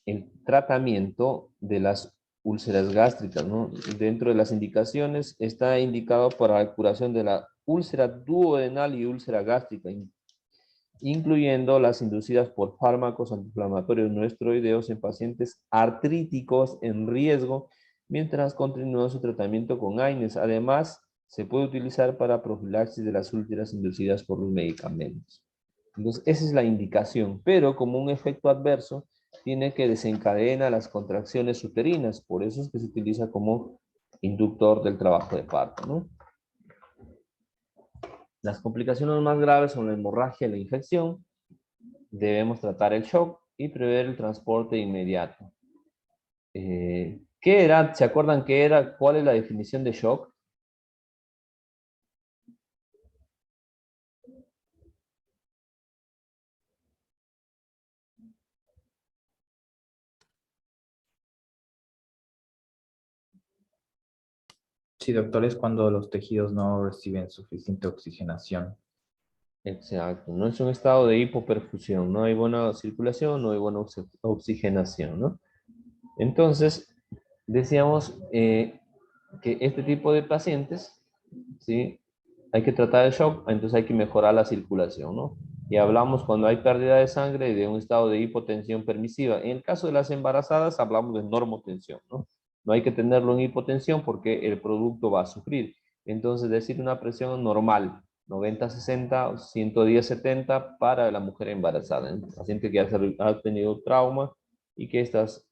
el tratamiento de las úlceras gástricas, ¿no? Dentro de las indicaciones está indicado para la curación de la úlcera duodenal y úlcera gástrica, incluyendo las inducidas por fármacos antiinflamatorios no esteroideos en pacientes artríticos en riesgo, mientras continúa su tratamiento con AINES. Además, se puede utilizar para profilaxis de las úlceras inducidas por los medicamentos. Entonces, esa es la indicación, pero como un efecto adverso, tiene que desencadenar las contracciones uterinas, por eso es que se utiliza como inductor del trabajo de parto, ¿no? Las complicaciones más graves son la hemorragia y la infección. Debemos tratar el shock y prever el transporte inmediato. ¿Qué era? ¿Se acuerdan qué era? ¿Cuál es la definición de shock? Sí, doctor, es cuando los tejidos no reciben suficiente oxigenación. Exacto, no es un estado de hipoperfusión, no hay buena circulación, no hay buena oxigenación, ¿no? Entonces, decíamos que este tipo de pacientes, ¿sí? Hay que tratar el shock, entonces hay que mejorar la circulación, ¿no? Y hablamos cuando hay pérdida de sangre de un estado de hipotensión permisiva. En el caso de las embarazadas hablamos de normotensión, ¿no? No hay que tenerlo en hipotensión porque el producto va a sufrir. Entonces, decir una presión normal, 90-60, 110-70 para la mujer embarazada, ¿eh? Paciente que ha tenido trauma y que estas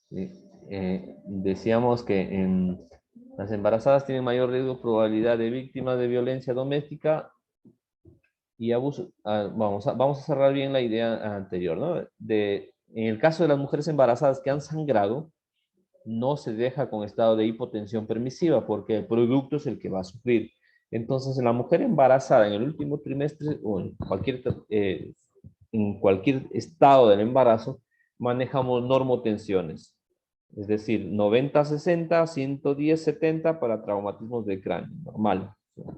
sí, decíamos que las embarazadas tienen mayor riesgo probabilidad de víctimas de violencia doméstica y abuso. Vamos a cerrar bien la idea anterior, ¿no? En el caso de las mujeres embarazadas que han sangrado, no se deja con estado de hipotensión permisiva porque el producto es el que va a sufrir. Entonces, la mujer embarazada en el último trimestre o en cualquier estado del embarazo, manejamos normotensiones. Es decir, 90-60, 110-70 para traumatismos de cráneo, normal.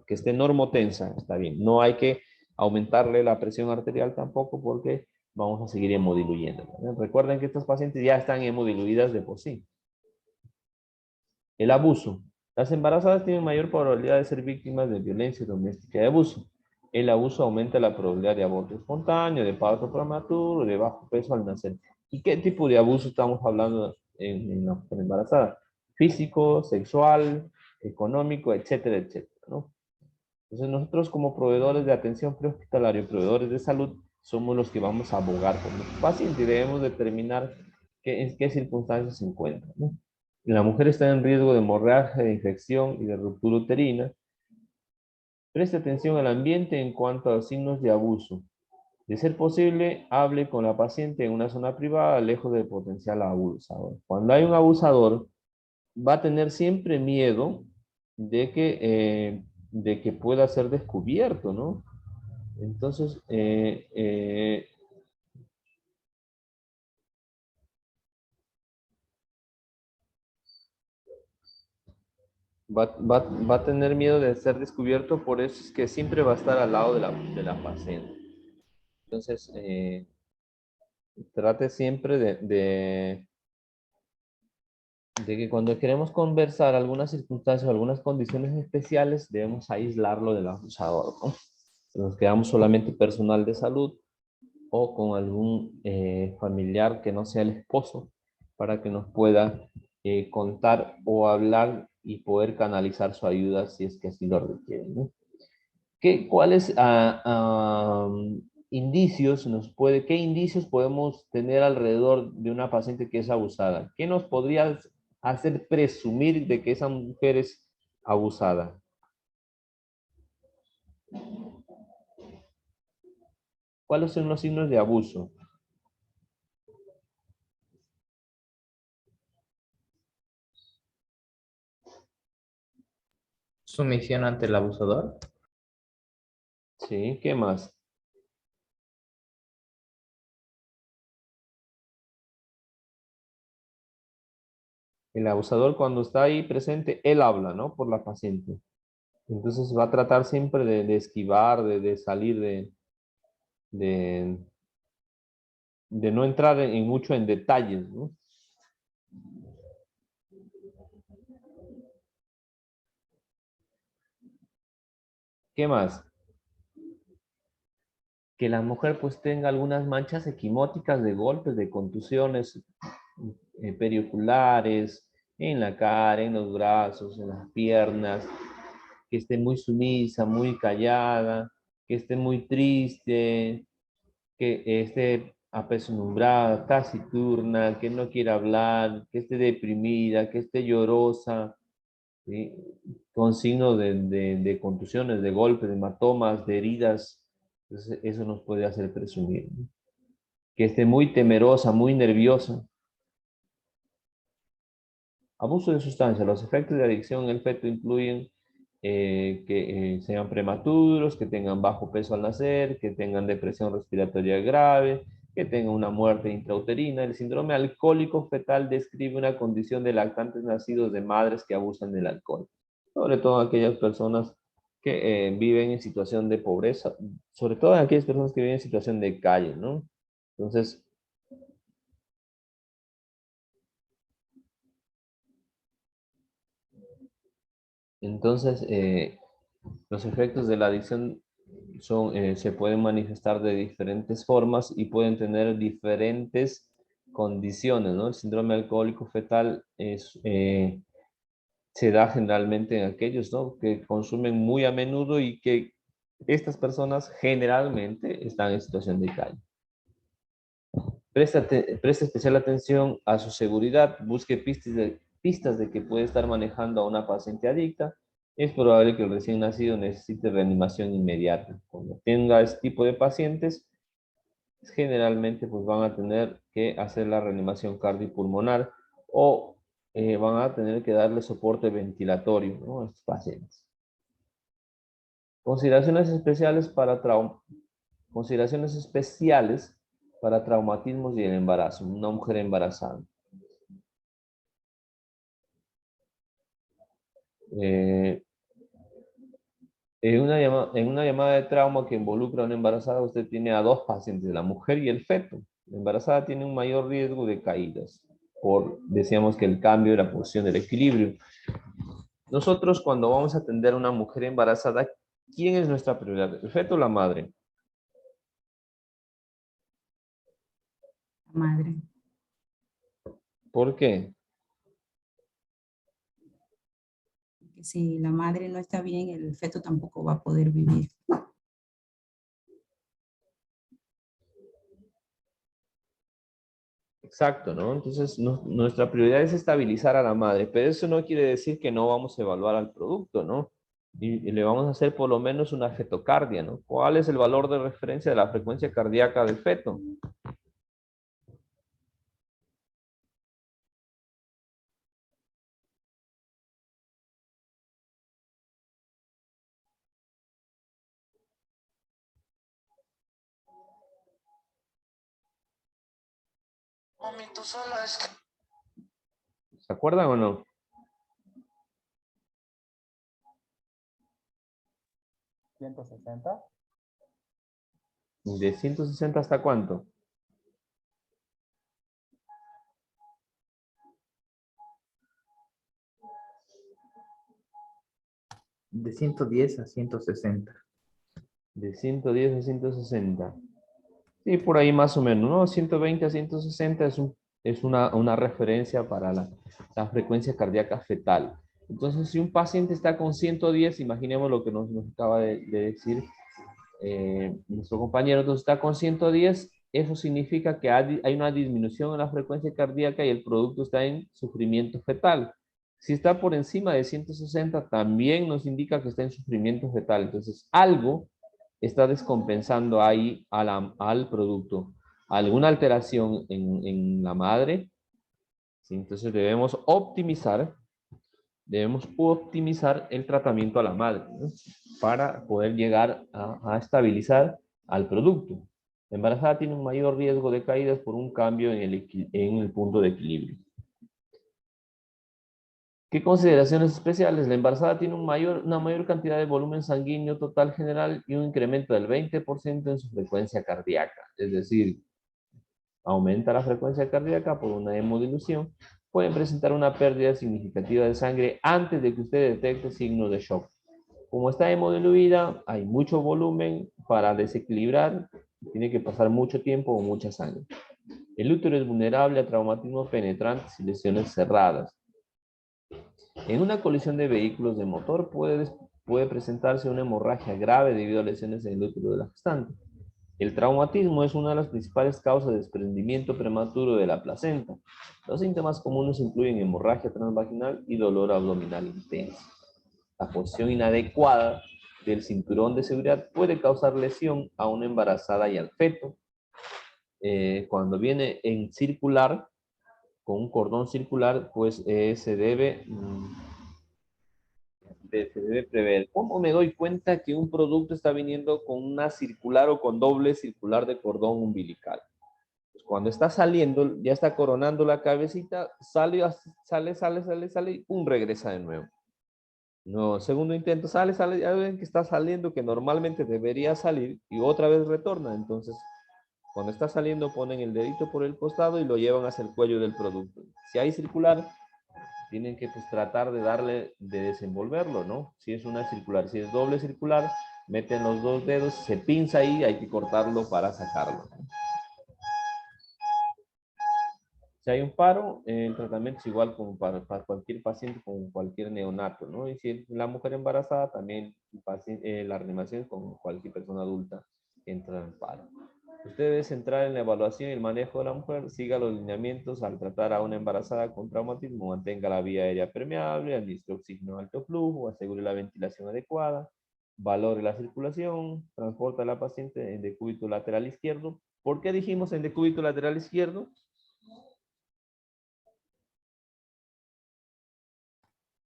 Que esté normotensa, está bien. No hay que aumentarle la presión arterial tampoco porque vamos a seguir hemodiluyendo. Recuerden que estos pacientes ya están hemodiluidas de por sí. El abuso. Las embarazadas tienen mayor probabilidad de ser víctimas de violencia doméstica y abuso. El abuso aumenta la probabilidad de aborto espontáneo, de parto prematuro, de bajo peso al nacer. ¿Y qué tipo de abuso estamos hablando en la mujer embarazada? Físico, sexual, económico, etcétera, etcétera, ¿no? Entonces nosotros como proveedores de atención prehospitalaria, proveedores de salud, somos los que vamos a abogar por nuestro paciente y debemos determinar en qué circunstancias se encuentra, ¿no? La mujer está en riesgo de hemorragia, de infección y de ruptura uterina. Preste atención al ambiente en cuanto a signos de abuso. De ser posible, hable con la paciente en una zona privada, lejos del potencial abusador. Cuando hay un abusador, va a tener siempre miedo de que pueda ser descubierto, ¿no? Entonces, va a tener miedo de ser descubierto, por eso es que siempre va a estar al lado de la paciente. Entonces, trate siempre de que cuando queremos conversar algunas circunstancias o algunas condiciones especiales, debemos aislarlo del abusador, ¿no? Nos quedamos solamente personal de salud o con algún familiar que no sea el esposo para que nos pueda contar o hablar y poder canalizar su ayuda si es que así lo requieren, ¿no? ¿Cuáles indicios qué indicios podemos tener alrededor de una paciente que es abusada? ¿Qué nos podría hacer presumir de que esa mujer es abusada? ¿Cuáles son los signos de abuso? Sumisión ante el abusador. Sí, ¿qué más? El abusador cuando está ahí presente, él habla, ¿no? Por la paciente. Entonces va a tratar siempre de esquivar, de salir de, de no entrar mucho en detalles, ¿no? ¿Qué más? Que la mujer pues tenga algunas manchas equimóticas de golpes, de contusiones perioculares, en la cara, en los brazos, en las piernas, que esté muy sumisa, muy callada, que esté muy triste, que esté apesadumbrada, taciturna, que no quiera hablar, que esté deprimida, que esté llorosa, ¿sí? Con signos de contusiones, de golpes, de hematomas, de heridas. Entonces, eso nos puede hacer presumir, ¿no? Que esté muy temerosa, muy nerviosa. Abuso de sustancias. Los efectos de adicción en el feto incluyen que sean prematuros, que tengan bajo peso al nacer, que tengan depresión respiratoria grave, que tengan una muerte intrauterina. El síndrome alcohólico fetal describe una condición de lactantes nacidos de madres que abusan del alcohol, sobre todo aquellas personas que viven en situación de pobreza, sobre todo aquellas personas que viven en situación de calle, ¿no? Entonces, entonces, los efectos de la adicción se pueden manifestar de diferentes formas y pueden tener diferentes condiciones, ¿no? El síndrome alcohólico fetal se da generalmente en aquellos, ¿no?, que consumen muy a menudo y que estas personas generalmente están en situación de calle. Presta especial atención a su seguridad, busque pistas de que puede estar manejando a una paciente adicta. Es probable que el recién nacido necesite reanimación inmediata. Cuando tenga este tipo de pacientes, generalmente pues van a tener que hacer la reanimación cardiopulmonar o van a tener que darle soporte ventilatorio, ¿no?, a estos pacientes. Consideraciones especiales para consideraciones especiales para traumatismos y el embarazo. Una mujer embarazada. Eh, en una llamada de trauma que involucra a una embarazada, usted tiene a dos pacientes, la mujer y el feto. La embarazada tiene un mayor riesgo de caídas, decíamos que el cambio de la posición del equilibrio. Nosotros cuando vamos a atender a una mujer embarazada, ¿quién es nuestra prioridad? ¿El feto o la madre? Madre. ¿Por qué? Que si la madre no está bien, el feto tampoco va a poder vivir. Exacto, ¿no? Entonces, nuestra prioridad es estabilizar a la madre, pero eso no quiere decir que no vamos a evaluar al producto, ¿no? Y le vamos a hacer por lo menos una fetocardia, ¿no? ¿Cuál es el valor de referencia de la frecuencia cardíaca del feto? ¿Se acuerdan o no? ¿160? ¿De 160 hasta cuánto? De 110 a 160. De 110 a 160. Sí, por ahí más o menos, ¿no? 120 a 160 es una referencia para la frecuencia cardíaca fetal. Entonces, si un paciente está con 110, imaginemos lo que nos acaba de decir nuestro compañero, entonces está con 110, eso significa que hay una disminución en la frecuencia cardíaca y el producto está en sufrimiento fetal. Si está por encima de 160, también nos indica que está en sufrimiento fetal. Entonces, algo está descompensando ahí al producto. Alguna alteración en la madre. ¿Sí? Entonces, debemos optimizar el tratamiento a la madre, ¿no? Para poder llegar a estabilizar al producto. La embarazada tiene un mayor riesgo de caídas por un cambio en el punto de equilibrio. ¿Qué consideraciones especiales? La embarazada tiene una mayor cantidad de volumen sanguíneo total general y un incremento del 20% en su frecuencia cardíaca. Es decir, aumenta la frecuencia cardíaca por una hemodilución. Pueden presentar una pérdida significativa de sangre antes de que usted detecte signos de shock. Como está hemodiluida, hay mucho volumen para desequilibrar. Tiene que pasar mucho tiempo o mucha sangre. El útero es vulnerable a traumatismos penetrantes y lesiones cerradas. En una colisión de vehículos de motor puede presentarse una hemorragia grave debido a lesiones en el útero de la gestante. El traumatismo es una de las principales causas de desprendimiento prematuro de la placenta. Los síntomas comunes incluyen hemorragia transvaginal y dolor abdominal intenso. La posición inadecuada del cinturón de seguridad puede causar lesión a una embarazada y al feto. Cuando viene en circular, con un cordón circular, pues se debe prever. ¿Cómo me doy cuenta que un producto está viniendo con una circular o con doble circular de cordón umbilical? Pues cuando está saliendo, ya está coronando la cabecita, sale, y pum, regresa de nuevo. No, segundo intento, sale, ya ven que está saliendo, que normalmente debería salir, y otra vez retorna. Entonces, cuando está saliendo, ponen el dedito por el costado y lo llevan hacia el cuello del producto. Si hay circular, tienen que pues, tratar de desenvolverlo, ¿no? Si es una circular, si es doble circular, meten los dos dedos, se pinza ahí, hay que cortarlo para sacarlo. Si hay un paro, el tratamiento es igual como para cualquier paciente, como cualquier neonato, ¿no? Y si la mujer embarazada, también la reanimación con cualquier persona adulta entra en paro. Usted debe centrar en la evaluación y el manejo de la mujer, siga los lineamientos al tratar a una embarazada con traumatismo, mantenga la vía aérea permeable, administre oxígeno de alto flujo, asegure la ventilación adecuada, valore la circulación, transporta a la paciente en decúbito lateral izquierdo. ¿Por qué dijimos en decúbito lateral izquierdo?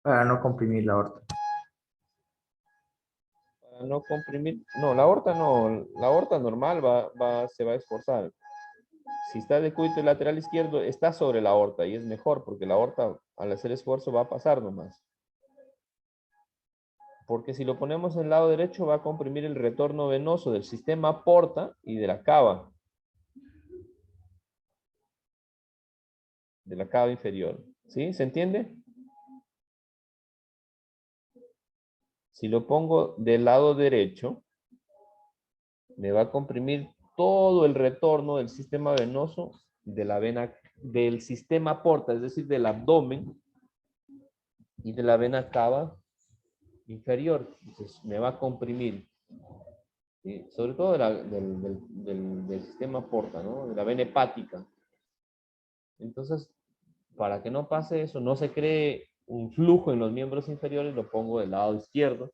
Para no comprimir la aorta. Para no comprimir, no, la aorta no, la aorta normal se va a esforzar. Si está de decúbito lateral izquierdo, está sobre la aorta y es mejor porque la aorta al hacer esfuerzo va a pasar nomás. Porque si lo ponemos en el lado derecho va a comprimir el retorno venoso del sistema porta y de la cava inferior. ¿Sí? ¿Se entiende? Si lo pongo del lado derecho, me va a comprimir todo el retorno del sistema venoso de la vena, del sistema porta, es decir, del abdomen y de la vena cava inferior. Entonces me va a comprimir, ¿sí? Sobre todo del sistema porta, ¿no? De la vena hepática. Entonces, para que no pase eso, no se cree un flujo en los miembros inferiores, lo pongo del lado izquierdo,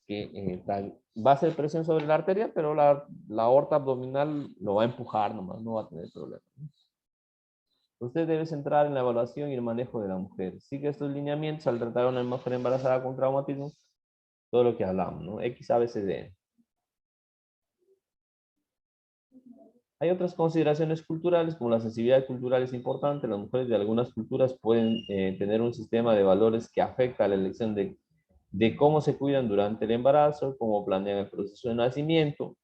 que va a hacer presión sobre la arteria, pero la aorta abdominal lo va a empujar nomás, no va a tener problema. Usted debe centrar en la evaluación y el manejo de la mujer. Sigue estos lineamientos al tratar a una mujer embarazada con traumatismo, todo lo que hablamos, ¿no? X, A, B, C, D. Hay otras consideraciones culturales, como la sensibilidad cultural es importante. Las mujeres de algunas culturas pueden tener un sistema de valores que afecta a la elección de cómo se cuidan durante el embarazo, cómo planean el proceso de nacimiento.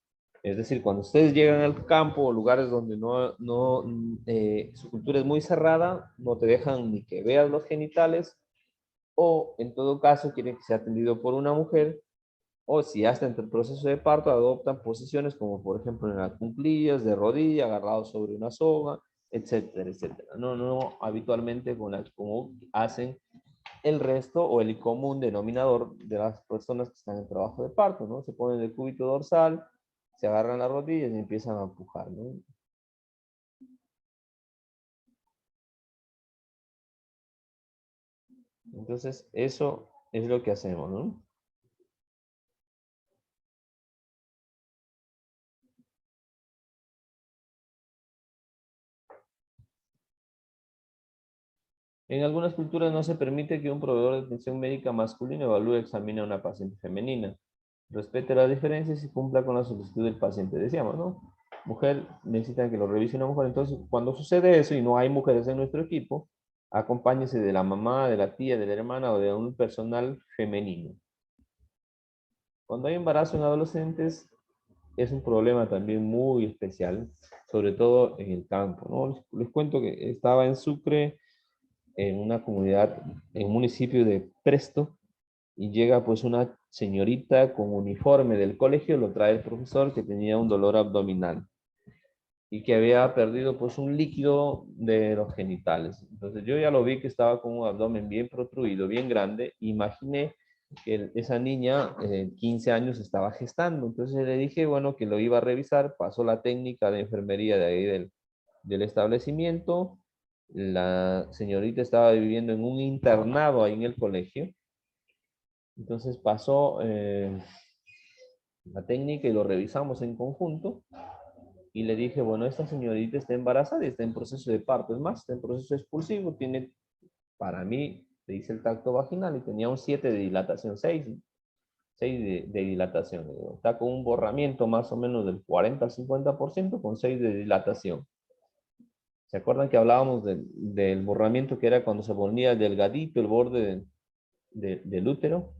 Es decir, cuando ustedes llegan al campo o lugares donde su cultura es muy cerrada, no te dejan ni que veas los genitales, o en todo caso quieren que sea atendido por una mujer, o si hasta entre el proceso de parto adoptan posiciones como por ejemplo en las cuclillas, de rodilla, agarrados sobre una soga, etcétera, etcétera. No habitualmente como hacen el resto o el común denominador de las personas que están en trabajo de parto, ¿no? Se ponen el cúbito dorsal, se agarran las rodillas y empiezan a empujar, ¿no? Entonces, eso es lo que hacemos, ¿no? En algunas culturas no se permite que un proveedor de atención médica masculino evalúe o examine a una paciente femenina. Respete las diferencias y cumpla con la solicitud del paciente. Decíamos, ¿no? Mujer, necesitan que lo revise una mujer. Entonces, cuando sucede eso y no hay mujeres en nuestro equipo, acompáñese de la mamá, de la tía, de la hermana o de un personal femenino. Cuando hay embarazo en adolescentes, es un problema también muy especial, sobre todo en el campo, ¿no? Les cuento que estaba en Sucre, en una comunidad, en un municipio de Presto, y llega pues una señorita con uniforme del colegio, lo trae el profesor que tenía un dolor abdominal y que había perdido pues un líquido de los genitales. Entonces yo ya lo vi que estaba con un abdomen bien protruido, bien grande. Imaginé que esa niña, 15 años, estaba gestando. Entonces le dije, bueno, que lo iba a revisar. Pasó la técnica de enfermería de ahí del establecimiento. La señorita estaba viviendo en un internado ahí en el colegio. Entonces pasó la técnica y lo revisamos en conjunto. Y le dije, bueno, esta señorita está embarazada y está en proceso de parto. Es más, está en proceso expulsivo. Tiene, para mí, le hice el tacto vaginal y tenía un 7 de dilatación, 6 de dilatación. Está con un borramiento más o menos del 40 al 50% con 6 de dilatación. ¿Se acuerdan que hablábamos del borramiento que era cuando se ponía delgadito el borde del útero?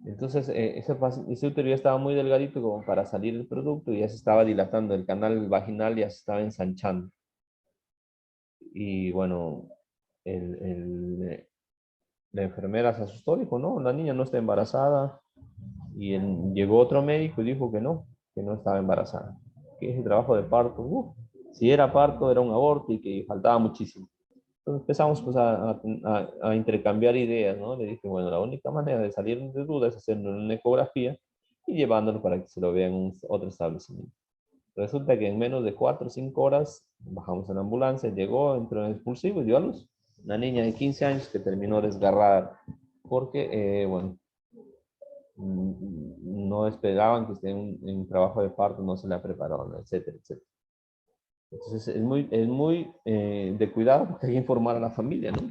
Entonces, ese útero ya estaba muy delgadito como para salir el producto y ya se estaba dilatando, el canal vaginal ya se estaba ensanchando. Y bueno, el, la enfermera se asustó, dijo, no, la niña no está embarazada. Y llegó otro médico y dijo que no estaba embarazada. Que ese trabajo de parto, si era parto, era un aborto y que faltaba muchísimo. Entonces empezamos pues a intercambiar ideas, ¿no? Le dije, bueno, la única manera de salir de duda es hacerlo en una ecografía y llevándolo para que se lo vea en otro establecimiento. Resulta que en menos de 4 o 5 horas bajamos en la ambulancia, llegó, entró en expulsivo y dio a luz. Una niña de 15 años que terminó desgarrada porque, bueno, no esperaban que esté en trabajo de parto, no se la prepararon, etcétera, etcétera. Entonces es muy de cuidado porque hay que informar a la familia, ¿no?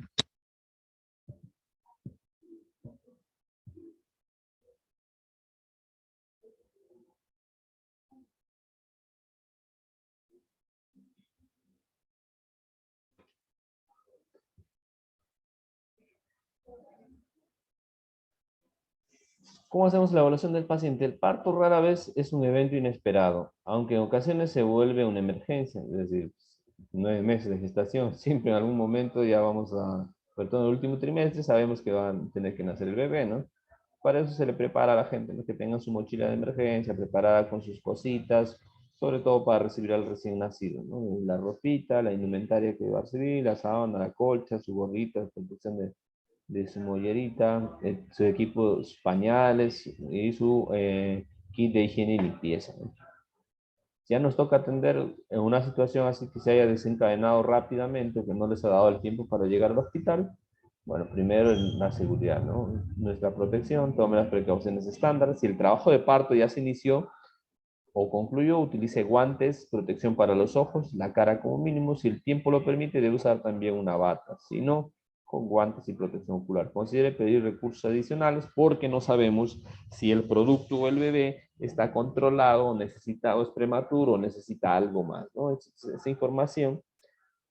¿Cómo hacemos la evaluación del paciente? El parto rara vez es un evento inesperado, aunque en ocasiones se vuelve una emergencia, es decir, 9 meses de gestación, siempre en algún momento ya vamos a, sobre todo en el último trimestre, sabemos que van a tener que nacer el bebé, ¿no? Para eso se le prepara a la gente, ¿no? Que tengan su mochila de emergencia preparada con sus cositas, sobre todo para recibir al recién nacido, ¿no? La ropita, la indumentaria que va a recibir, la sábana, la colcha, su gorrita, protección de su mollerita, su equipo, sus pañales y su kit de higiene y limpieza, ¿no? Ya nos toca atender en una situación así que se haya desencadenado rápidamente, que no les ha dado el tiempo para llegar al hospital. Bueno, primero la seguridad, ¿no? Nuestra protección, tome las precauciones estándar. Si el trabajo de parto ya se inició o concluyó, utilice guantes, protección para los ojos, la cara como mínimo. Si el tiempo lo permite, debe usar también una bata. Si no, con guantes y protección ocular. Considere pedir recursos adicionales porque no sabemos si el producto o el bebé está controlado o necesita o es prematuro o necesita algo más, ¿no? Esa información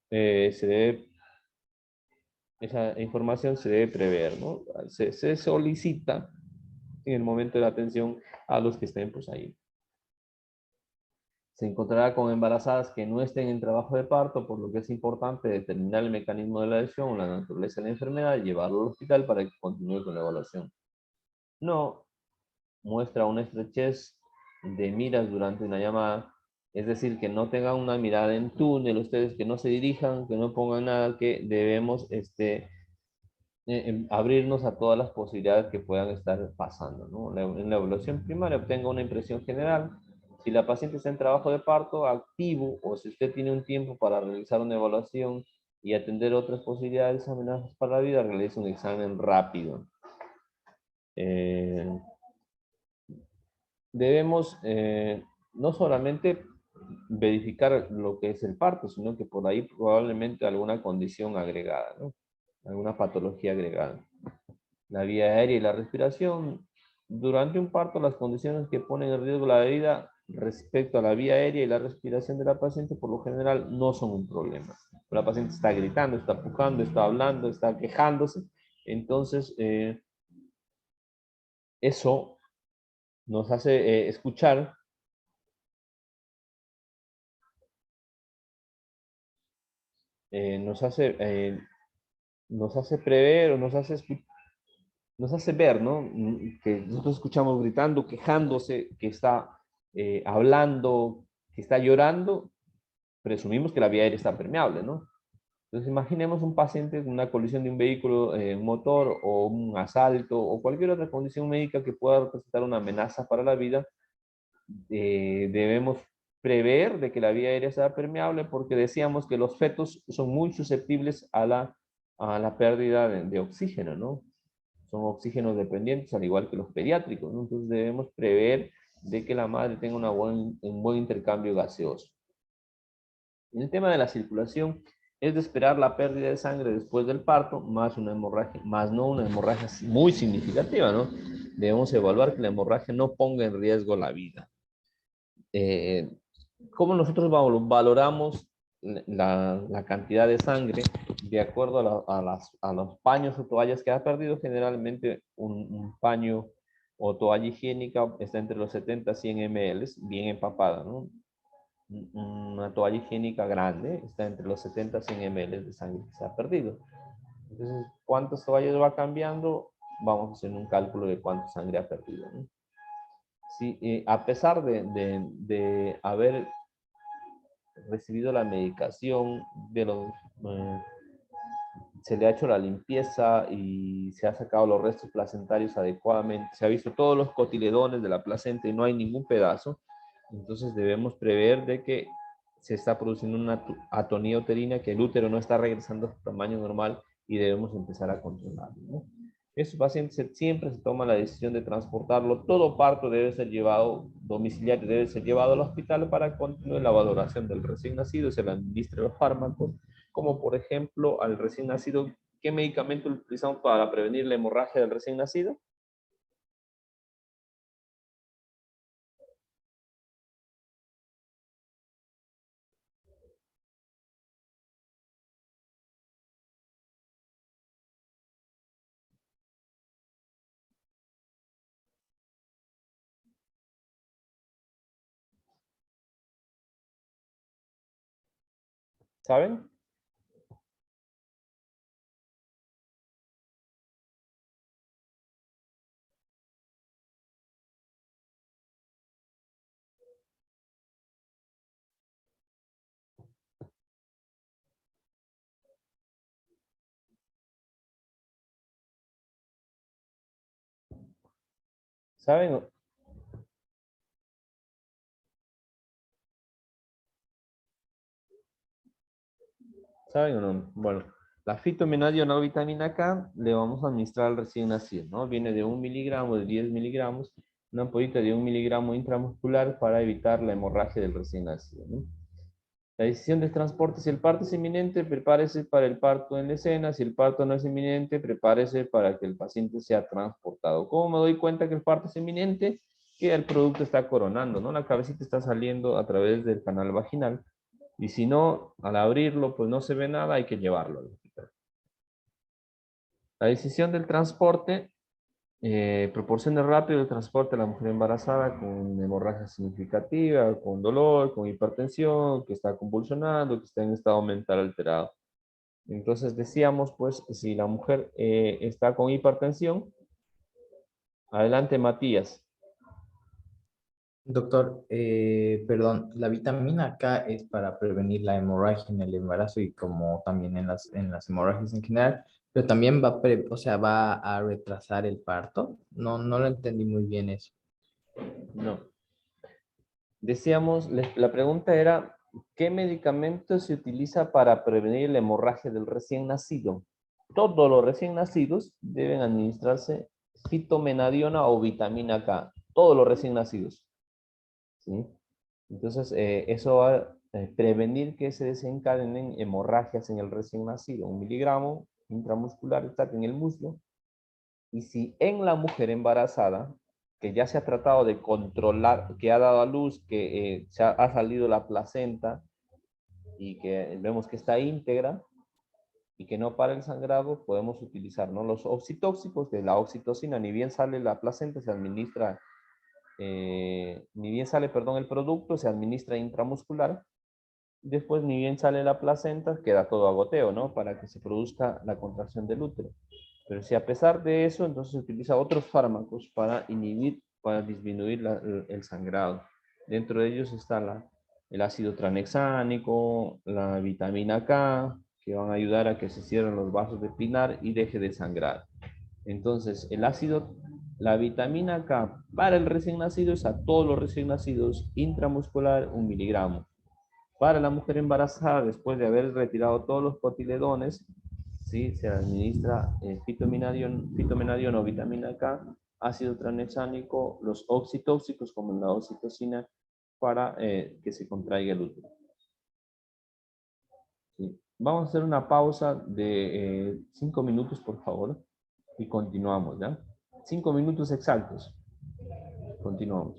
se debe, esa información se debe prever, ¿no? Se solicita en el momento de la atención a los que estén pues ahí. Se encontrará con embarazadas que no estén en trabajo de parto, por lo que es importante determinar el mecanismo de la lesión, la naturaleza de la enfermedad y llevarlo al hospital para que continúe con la evaluación. No muestra una estrechez de miras durante una llamada, es decir, que no tengan una mirada en túnel, ustedes que no se dirijan, que no pongan nada, que debemos abrirnos a todas las posibilidades que puedan estar pasando, ¿no? En la evaluación primaria obtenga una impresión general. Si la paciente está en trabajo de parto activo o si usted tiene un tiempo para realizar una evaluación y atender otras posibilidades amenazas para la vida, realice un examen rápido. Debemos no solamente verificar lo que es el parto, sino que por ahí probablemente alguna condición agregada, ¿no? Alguna patología agregada. La vía aérea y la respiración. Durante un parto, las condiciones que ponen en riesgo la vida respecto a la vía aérea y la respiración de la paciente, por lo general, no son un problema. La paciente está gritando, está pujando, está hablando, está quejándose. Entonces, eso nos hace escuchar nos hace prever o nos hace ver, ¿no? Que nosotros escuchamos gritando, quejándose, que está hablando, que está llorando, presumimos que la vía aérea está permeable, ¿no? Entonces imaginemos un paciente con una colisión de un vehículo, motor o un asalto o cualquier otra condición médica que pueda representar una amenaza para la vida. Debemos prever de que la vía aérea sea permeable porque decíamos que los fetos son muy susceptibles a la pérdida de oxígeno, ¿no? Son oxígenos dependientes, al igual que los pediátricos, ¿no? Entonces debemos prever de que la madre tenga un buen intercambio gaseoso. En el tema de la circulación, es de esperar la pérdida de sangre después del parto, más una hemorragia, más no una hemorragia muy significativa, ¿no? Debemos evaluar que la hemorragia no ponga en riesgo la vida. ¿Cómo nosotros valoramos la cantidad de sangre? De acuerdo a los paños o toallas que ha perdido, generalmente un paño o toalla higiénica está entre los 70 a 100 ml, bien empapada, ¿no? Una toalla higiénica grande está entre los 70 a 100 ml de sangre que se ha perdido. Entonces, ¿cuántas toallas va cambiando? Vamos a hacer un cálculo de cuánta sangre ha perdido, ¿no? Si, a pesar de haber recibido la medicación, eh, se le ha hecho la limpieza y se ha sacado los restos placentarios adecuadamente, se ha visto todos los cotiledones de la placenta y no hay ningún pedazo, entonces debemos prever de que se está produciendo una atonía uterina, que el útero no está regresando a su tamaño normal y debemos empezar a controlarlo, ¿no? Estos pacientes siempre se toma la decisión de transportarlo. Todo parto debe ser llevado, domiciliario debe ser llevado al hospital para continuar la valoración del recién nacido, se le administra los fármacos, como por ejemplo al recién nacido, ¿qué medicamento utilizamos para prevenir la hemorragia del recién nacido? ¿Saben? ¿Saben? ¿Saben o no? Bueno, la fitomenadional vitamina K le vamos a administrar al recién nacido, ¿no? Viene de 1 miligramo, de 10 miligramos, una ampollita de 1 miligramo intramuscular para evitar la hemorragia del recién nacido, ¿no? La decisión del transporte, si el parto es inminente, prepárese para el parto en la escena. Si el parto no es inminente, prepárese para que el paciente sea transportado. ¿Cómo me doy cuenta que el parto es inminente? Que el producto está coronando, ¿no? La cabecita está saliendo a través del canal vaginal. Y si no, al abrirlo, pues no se ve nada, hay que llevarlo al hospital. La decisión del transporte, proporcione rápido el transporte a la mujer embarazada con hemorragia significativa, con dolor, con hipertensión, que está convulsionando, que está en estado mental alterado. Entonces decíamos, pues, si la mujer está con hipertensión, adelante Matías. Doctor, perdón, la vitamina K es para prevenir la hemorragia en el embarazo y como también en las hemorragias en general, Pero también o sea, va a retrasar el parto. No, no lo entendí muy bien eso. No. Decíamos, la pregunta era, ¿qué medicamento se utiliza para prevenir la hemorragia del recién nacido? Todos los recién nacidos deben administrarse fitomenadiona o vitamina K. Todos los recién nacidos. ¿Sí? Entonces, eso va a prevenir que se desencadenen hemorragias en el recién nacido. 1 miligramo intramuscular está en el muslo. Y si en la mujer embarazada, que ya se ha tratado de controlar, que ha dado a luz, que ha salido la placenta y que vemos que está íntegra y que no para el sangrado, podemos utilizar, ¿no?, los oxitóxicos de la oxitocina. Ni bien sale la placenta, se administra, ni bien sale, perdón, el producto, se administra intramuscular. Después, ni bien sale la placenta, queda todo a goteo, ¿no?, para que se produzca la contracción del útero. Pero si a pesar de eso, entonces se utiliza otros fármacos para inhibir, para disminuir el sangrado. Dentro de ellos está el ácido tranexánico, la vitamina K, que van a ayudar a que se cierren los vasos de Pinar y deje de sangrar. Entonces, la vitamina K para el recién nacido es a todos los recién nacidos, intramuscular 1 miligramo. Para la mujer embarazada, después de haber retirado todos los cotiledones, ¿sí?, se administra fitomenadión o vitamina K, ácido tranexánico, los oxitóxicos como la oxitocina para que se contraiga el útero. ¿Sí? Vamos a hacer una pausa de 5 minutos, por favor, y continuamos, ¿ya? 5 minutos exactos. Continuamos.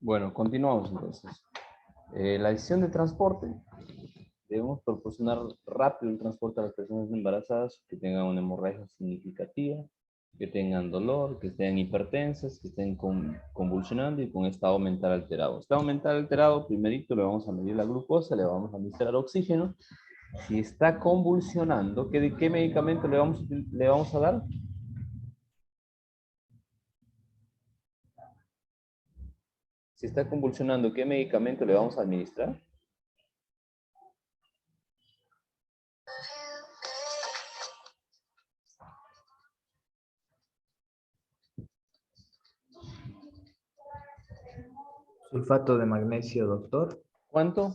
Bueno, continuamos entonces. La decisión de transporte. Debemos proporcionar rápido el transporte a las personas embarazadas que tengan una hemorragia significativa, que tengan dolor, que estén hipertensas, que estén convulsionando y con estado mental alterado. Estado mental alterado, primerito le vamos a medir la glucosa, le vamos a administrar oxígeno. Si está convulsionando, ¿qué medicamento le vamos a dar? Si está convulsionando, ¿qué medicamento le vamos a administrar? Sulfato de magnesio, doctor. ¿Cuánto?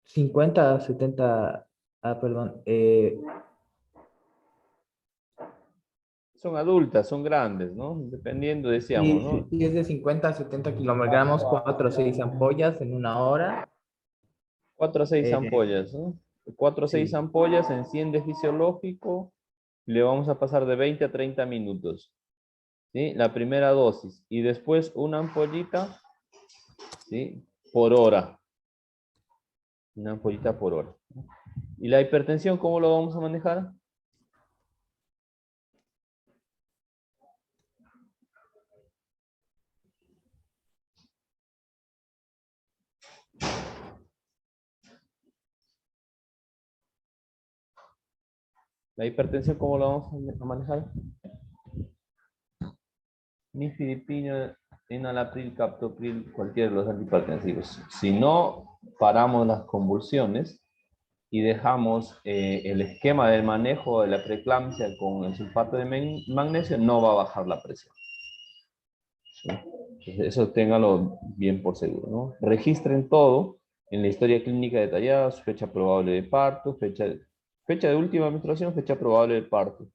50, 70, perdón. Son adultas, son grandes, ¿no? Dependiendo, decíamos, Sí, sí, ¿no? sí, es de 50 a 70 kilogramos, 4 o 6 ampollas en una hora. 4 a 6 Eh, ampollas, ¿no? 4 a 6 sí, ampollas en 100 de fisiológico, le vamos a pasar de 20 a 30 minutos, ¿sí? La primera dosis. Y después una ampollita, ¿sí? Por hora. Una ampollita por hora. ¿Y la hipertensión cómo lo vamos a manejar? ¿La hipertensión cómo lo vamos a manejar? Nifedipina, enalapril, captopril, cualquiera de los antihipertensivos. Si no paramos las convulsiones y dejamos el esquema del manejo de la preeclampsia con el sulfato de magnesio, no va a bajar la presión. ¿Sí? Entonces, eso ténganlo bien por seguro, ¿no? Registren todo en la historia clínica detallada, su fecha probable de parto, fecha de última menstruación, fecha probable de parto.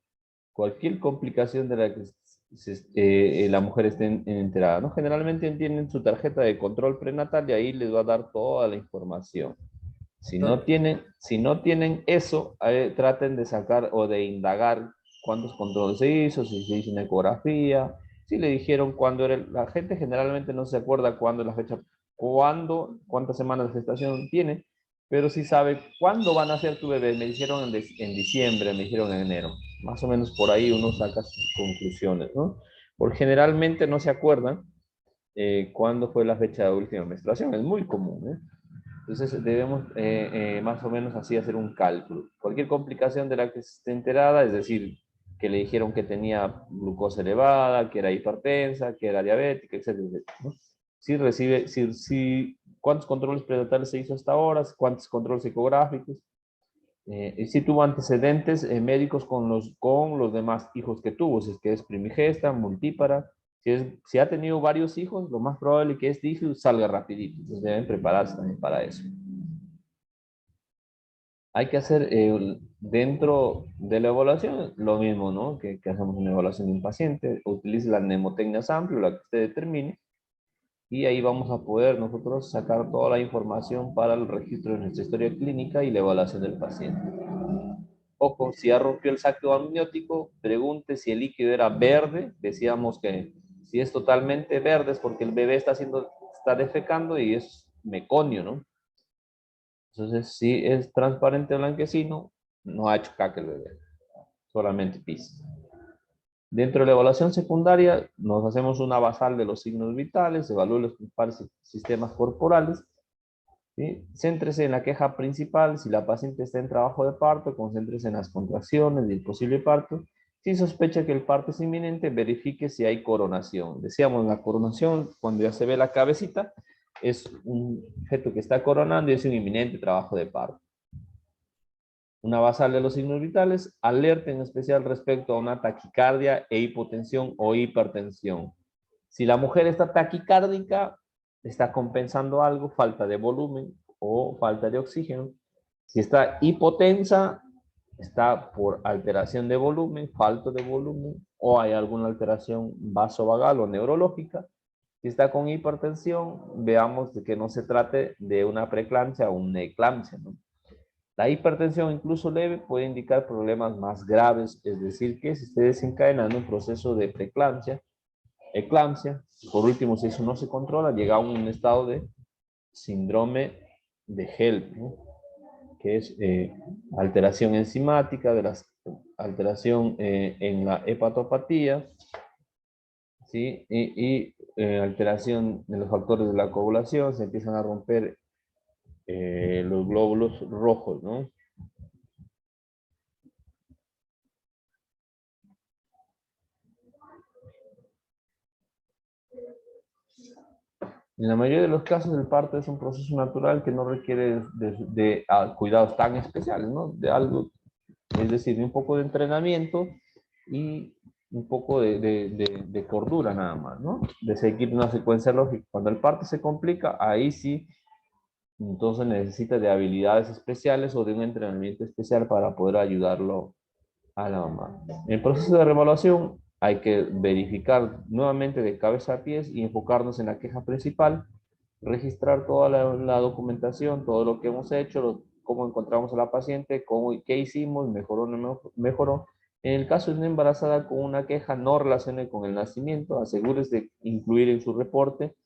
Cualquier complicación de la que la mujer esté enterada, ¿no? Generalmente tienen su tarjeta de control prenatal y ahí les va a dar toda la información. Si no tienen eso, traten de sacar o de indagar cuántos controles se hizo, si se hizo una ecografía, si le dijeron cuándo era. La gente generalmente no se acuerda cuándo es la fecha, cuántas semanas de gestación tiene, pero sí sabe cuándo van a nacer tu bebé. Me dijeron en diciembre, me dijeron en enero. Más o menos por ahí uno saca sus conclusiones, ¿no? Porque generalmente no se acuerdan cuándo fue la fecha de última menstruación. Es muy común, ¿eh? Entonces debemos más o menos así hacer un cálculo. Cualquier complicación de la que esté enterada, es decir, que le dijeron que tenía glucosa elevada, que era hipertensa, que era diabética, etcétera, etcétera, ¿no? Si recibe, cuántos controles prenatales se hizo hasta ahora, cuántos controles ecográficos, y si tuvo antecedentes médicos con los demás hijos que tuvo, si es que es primigesta, multípara, si ha tenido varios hijos, lo más probable es que este hijo salga rapidito. Entonces deben prepararse también para eso. Hay que hacer dentro de la evaluación lo mismo, ¿no? Que hacemos una evaluación de un paciente, utilice la mnemotecnia sample, la que usted determine, y ahí vamos a poder nosotros sacar toda la información para el registro de nuestra historia clínica y la evaluación del paciente. Ojo, si ya rompió el saco amniótico, pregunte si el líquido era verde. Decíamos que si es totalmente verde es porque el bebé está defecando y es meconio, ¿no? Entonces, si es transparente blanquecino, no ha hecho caca el bebé, solamente pis. Dentro de la evaluación secundaria, nos hacemos una basal de los signos vitales, evalúe los principales sistemas corporales. ¿Sí? Céntrese en la queja principal. Si la paciente está en trabajo de parto, concéntrese en las contracciones y el posible parto. Si sospecha que el parto es inminente, verifique si hay coronación. Decíamos, la coronación, cuando ya se ve la cabecita, es un feto que está coronando y es un inminente trabajo de parto. Una basal de los signos vitales, alerta en especial respecto a una taquicardia e hipotensión o hipertensión. Si la mujer está taquicárdica, está compensando algo, falta de volumen o falta de oxígeno. Si está hipotensa, está por alteración de volumen, falta de volumen, o hay alguna alteración vasovagal o neurológica. Si está con hipertensión, veamos de que no se trate de una preeclampsia o una eclampsia, ¿no? La hipertensión, incluso leve, puede indicar problemas más graves, es decir, que se esté desencadenando un proceso de preeclampsia, eclampsia. Por último, si eso no se controla, llega a un estado de síndrome de HELP, ¿no? Que es alteración enzimática, alteración en la hepatopatía, ¿sí? Alteración de los factores de la coagulación, se empiezan a romper los glóbulos rojos, ¿no? En la mayoría de los casos el parto es un proceso natural que no requiere de cuidados tan especiales, ¿no? De algo, es decir, de un poco de entrenamiento y un poco de cordura nada más, ¿no? De seguir una secuencia lógica. Cuando el parto se complica, ahí sí, entonces necesita de habilidades especiales o de un entrenamiento especial para poder ayudarlo a la mamá. En el proceso de revaluación hay que verificar nuevamente de cabeza a pies y enfocarnos en la queja principal, registrar toda la documentación, todo lo que hemos hecho, cómo encontramos a la paciente, qué hicimos, mejoró o no mejoró. En el caso de una embarazada con una queja no relacionada con el nacimiento, asegúrese de incluir en su reporte,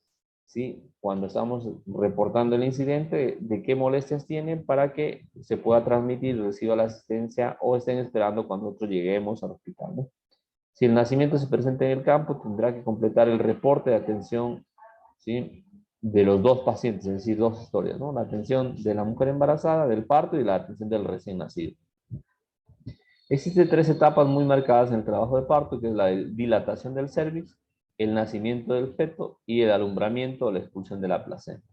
¿sí? Cuando estamos reportando el incidente, de qué molestias tienen para que se pueda transmitir, reciba la asistencia o estén esperando cuando nosotros lleguemos al hospital, ¿no? Si el nacimiento se presenta en el campo, tendrá que completar el reporte de atención, ¿sí? De los dos pacientes, es decir, dos historias, ¿no? La atención de la mujer embarazada, del parto y la atención del recién nacido. Existen tres etapas muy marcadas en el trabajo de parto, que es la dilatación del cérvix, el nacimiento del feto y el alumbramiento o la expulsión de la placenta.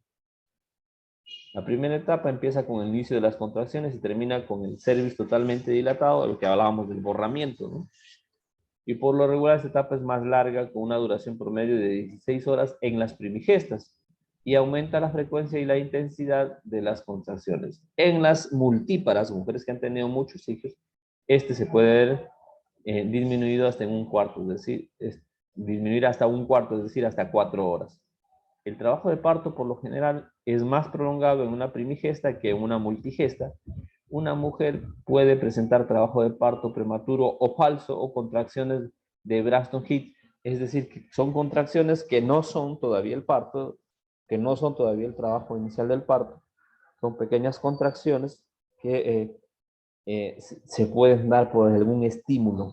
La primera etapa empieza con el inicio de las contracciones y termina con el cérvix totalmente dilatado, de lo que hablábamos del borramiento, ¿no? Y por lo regular esta etapa es más larga, con una duración promedio de 16 horas en las primigestas, y aumenta la frecuencia y la intensidad de las contracciones. En las multíparas, mujeres que han tenido muchos hijos, este se puede ver disminuido hasta en un cuarto, es decir, disminuir hasta un cuarto, es decir, hasta 4 horas. El trabajo de parto, por lo general, es más prolongado en una primigesta que en una multigesta. Una mujer puede presentar trabajo de parto prematuro o falso o contracciones de Braxton Hicks, es decir, que son contracciones que no son todavía el parto, que no son todavía el trabajo inicial del parto. Son pequeñas contracciones que se pueden dar por algún estímulo.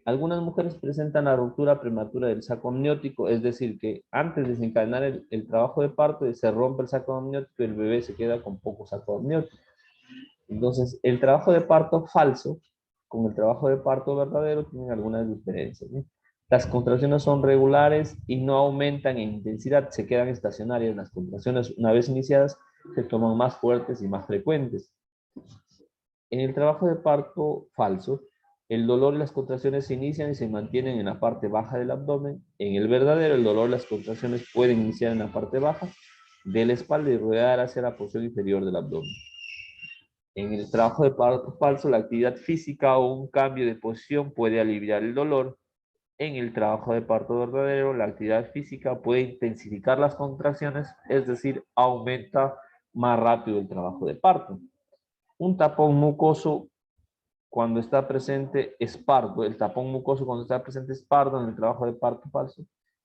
Algunas mujeres presentan la ruptura prematura del saco amniótico, es decir, que antes de desencadenar el trabajo de parto se rompe el saco amniótico y el bebé se queda con poco saco amniótico. Entonces, el trabajo de parto falso con el trabajo de parto verdadero tienen algunas diferencias, ¿no? Las contracciones son regulares y no aumentan en intensidad, se quedan estacionarias. Las contracciones, una vez iniciadas, se toman más fuertes y más frecuentes. En el trabajo de parto falso, el dolor y las contracciones se inician y se mantienen en la parte baja del abdomen. En el verdadero, el dolor y las contracciones pueden iniciar en la parte baja de la espalda y rodar hacia la porción inferior del abdomen. En el trabajo de parto falso, la actividad física o un cambio de posición puede aliviar el dolor. En el trabajo de parto verdadero, la actividad física puede intensificar las contracciones, es decir, aumenta más rápido el trabajo de parto. Un tapón mucoso cuando está presente es pardo. El tapón mucoso cuando está presente es pardo en el trabajo de parto falso.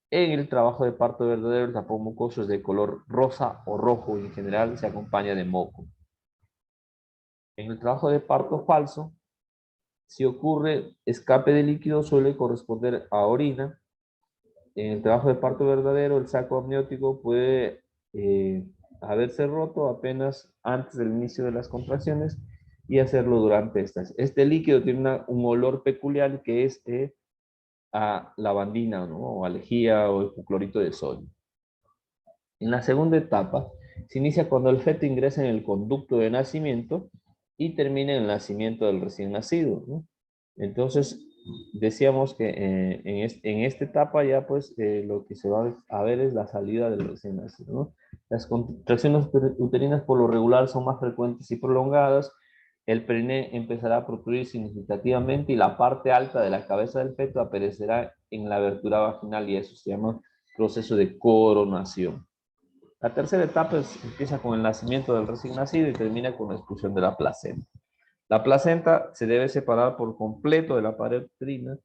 En el trabajo de parto verdadero, el tapón mucoso es de color rosa o rojo y en general se acompaña de moco. En el trabajo de parto falso, si ocurre escape de líquido, suele corresponder a orina. En el trabajo de parto verdadero, el saco amniótico puede haberse roto apenas antes del inicio de las contracciones y hacerlo durante estas. Este líquido tiene un olor peculiar que es a lavandina, ¿no? O a lejía o hipoclorito de sodio. En la segunda etapa, se inicia cuando el feto ingresa en el conducto de nacimiento y termina en el nacimiento del recién nacido, ¿no? Entonces, decíamos que en esta etapa ya pues lo que se va a ver es la salida del recién nacido, ¿no? Las contracciones uterinas por lo regular son más frecuentes y prolongadas. El perine empezará a protruir significativamente y la parte alta de la cabeza del feto aparecerá en la abertura vaginal y eso se llama proceso de coronación. La tercera etapa empieza con el nacimiento del recién nacido y termina con la expulsión de la placenta. La placenta se debe separar por completo de la pared uterina.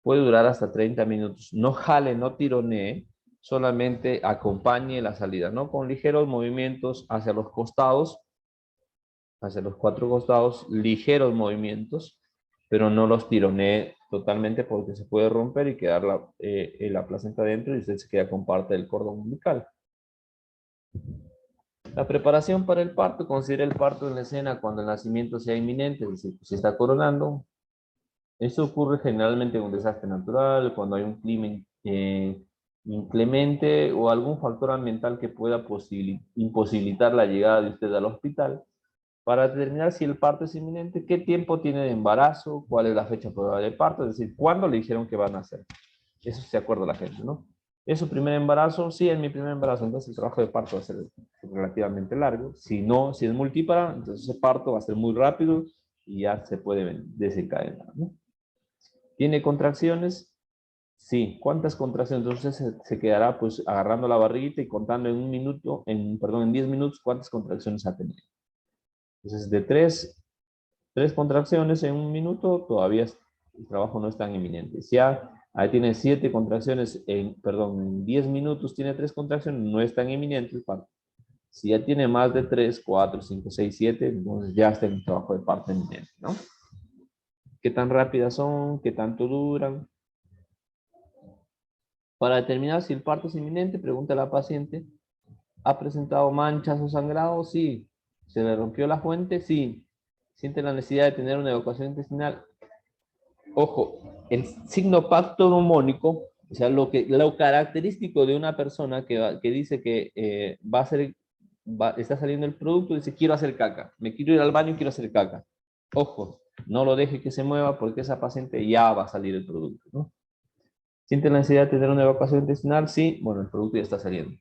Puede durar hasta 30 minutos. No jale, no tironee, solamente acompañe la salida, ¿no? Con ligeros movimientos hacia los costados, hacia los 4 costados, ligeros movimientos, pero no los tironee totalmente porque se puede romper y quedar la placenta dentro y usted se queda con parte del cordón umbilical. La preparación para el parto, considera el parto en la escena cuando el nacimiento sea inminente, es decir, se está coronando. Esto ocurre generalmente en un desastre natural, cuando hay un clima inclemente o algún factor ambiental que pueda imposibilitar la llegada de usted al hospital. Para determinar si el parto es inminente, qué tiempo tiene de embarazo, cuál es la fecha probable de parto, es decir, cuándo le dijeron que van a hacer. Eso se acuerda la gente, ¿no? ¿Es su primer embarazo? Sí, es mi primer embarazo, entonces el trabajo de parto va a ser relativamente largo. Si no, si es multípara, entonces ese parto va a ser muy rápido y ya se puede desencadenar, ¿no? ¿Tiene contracciones? Sí. ¿Cuántas contracciones? Entonces se quedará pues agarrando la barriguita y contando en un minuto, perdón, en 10 minutos cuántas contracciones ha tenido. Entonces de tres contracciones en un minuto, todavía el trabajo no es tan inminente. Si ya ahí tiene 7 contracciones, en 10 minutos tiene 3 contracciones, no es tan inminente el parto. Si ya tiene más de 3, 4, 5, 6, 7, entonces ya está en el trabajo de parto inminente, ¿no? ¿Qué tan rápidas son? ¿Qué tanto duran? Para determinar si el parto es inminente, pregunta a la paciente, ¿ha presentado manchas o sangrado? Sí. ¿Se le rompió la fuente? Sí. ¿Siente la necesidad de tener una evacuación intestinal? Ojo, el signo pactognomónico, o sea, lo característico de una persona que dice que está saliendo el producto, dice, quiero hacer caca, me quiero ir al baño y quiero hacer caca. Ojo, no lo deje que se mueva porque esa paciente ya va a salir el producto, ¿no? ¿Siente la necesidad de tener una evacuación intestinal? Sí, bueno, el producto ya está saliendo.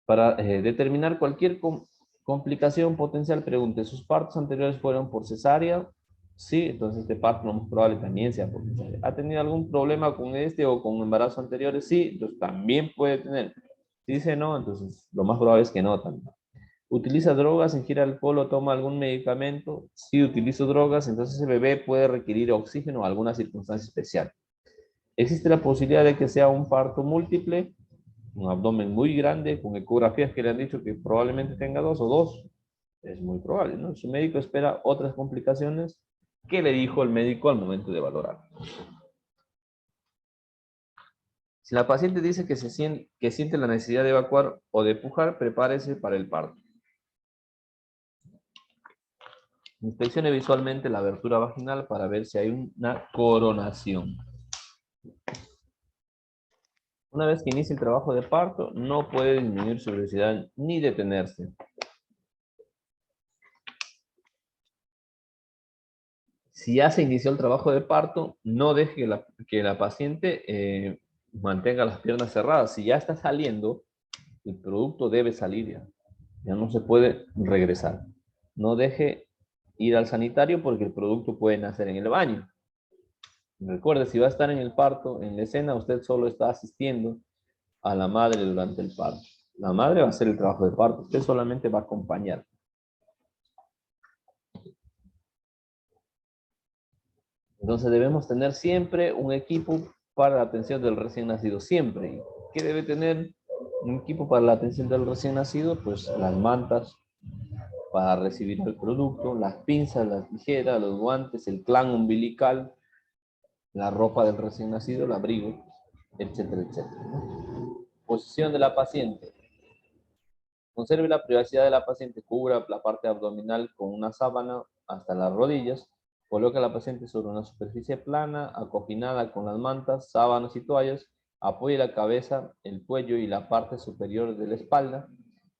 Para determinar cualquier complicación potencial, pregunte, ¿sus partos anteriores fueron por cesárea? Sí, entonces este parto lo más probable también sea por cesárea. ¿Ha tenido algún problema con este o con embarazos anteriores? Sí, entonces también puede tener. Si dice no, entonces lo más probable es que no también. ¿Utiliza drogas, ingiere alcohol o toma algún medicamento? Si utilizo drogas, entonces ese bebé puede requerir oxígeno o alguna circunstancia especial. ¿Existe la posibilidad de que sea un parto múltiple? Un abdomen muy grande, con ecografías que le han dicho que probablemente tenga 2 o 2. Es muy probable, ¿no? Su médico espera otras complicaciones. ¿Qué le dijo el médico al momento de valorar? Si la paciente dice que siente la necesidad de evacuar o de pujar, prepárese para el parto. Inspeccione visualmente la abertura vaginal para ver si hay una coronación. Una vez que inicie el trabajo de parto, no puede disminuir su velocidad ni detenerse. Si ya se inició el trabajo de parto, no deje que la paciente mantenga las piernas cerradas. Si ya está saliendo, el producto debe salir ya. Ya no se puede regresar. No deje ir al sanitario porque el producto puede nacer en el baño. Recuerde, si va a estar en el parto, en la escena, usted solo está asistiendo a la madre durante el parto. La madre va a hacer el trabajo de parto. Usted solamente va a acompañar. Entonces debemos tener siempre un equipo para la atención del recién nacido, siempre. ¿Qué debe tener un equipo para la atención del recién nacido? Pues las mantas para recibir el producto, las pinzas, las tijeras, los guantes, el clan umbilical, la ropa del recién nacido, el abrigo, etcétera, etcétera, ¿no? Posición de la paciente. Conserve la privacidad de la paciente, cubra la parte abdominal con una sábana hasta las rodillas. Coloque a la paciente sobre una superficie plana, acoginada con las mantas, sábanas y toallas. Apoye la cabeza, el cuello y la parte superior de la espalda.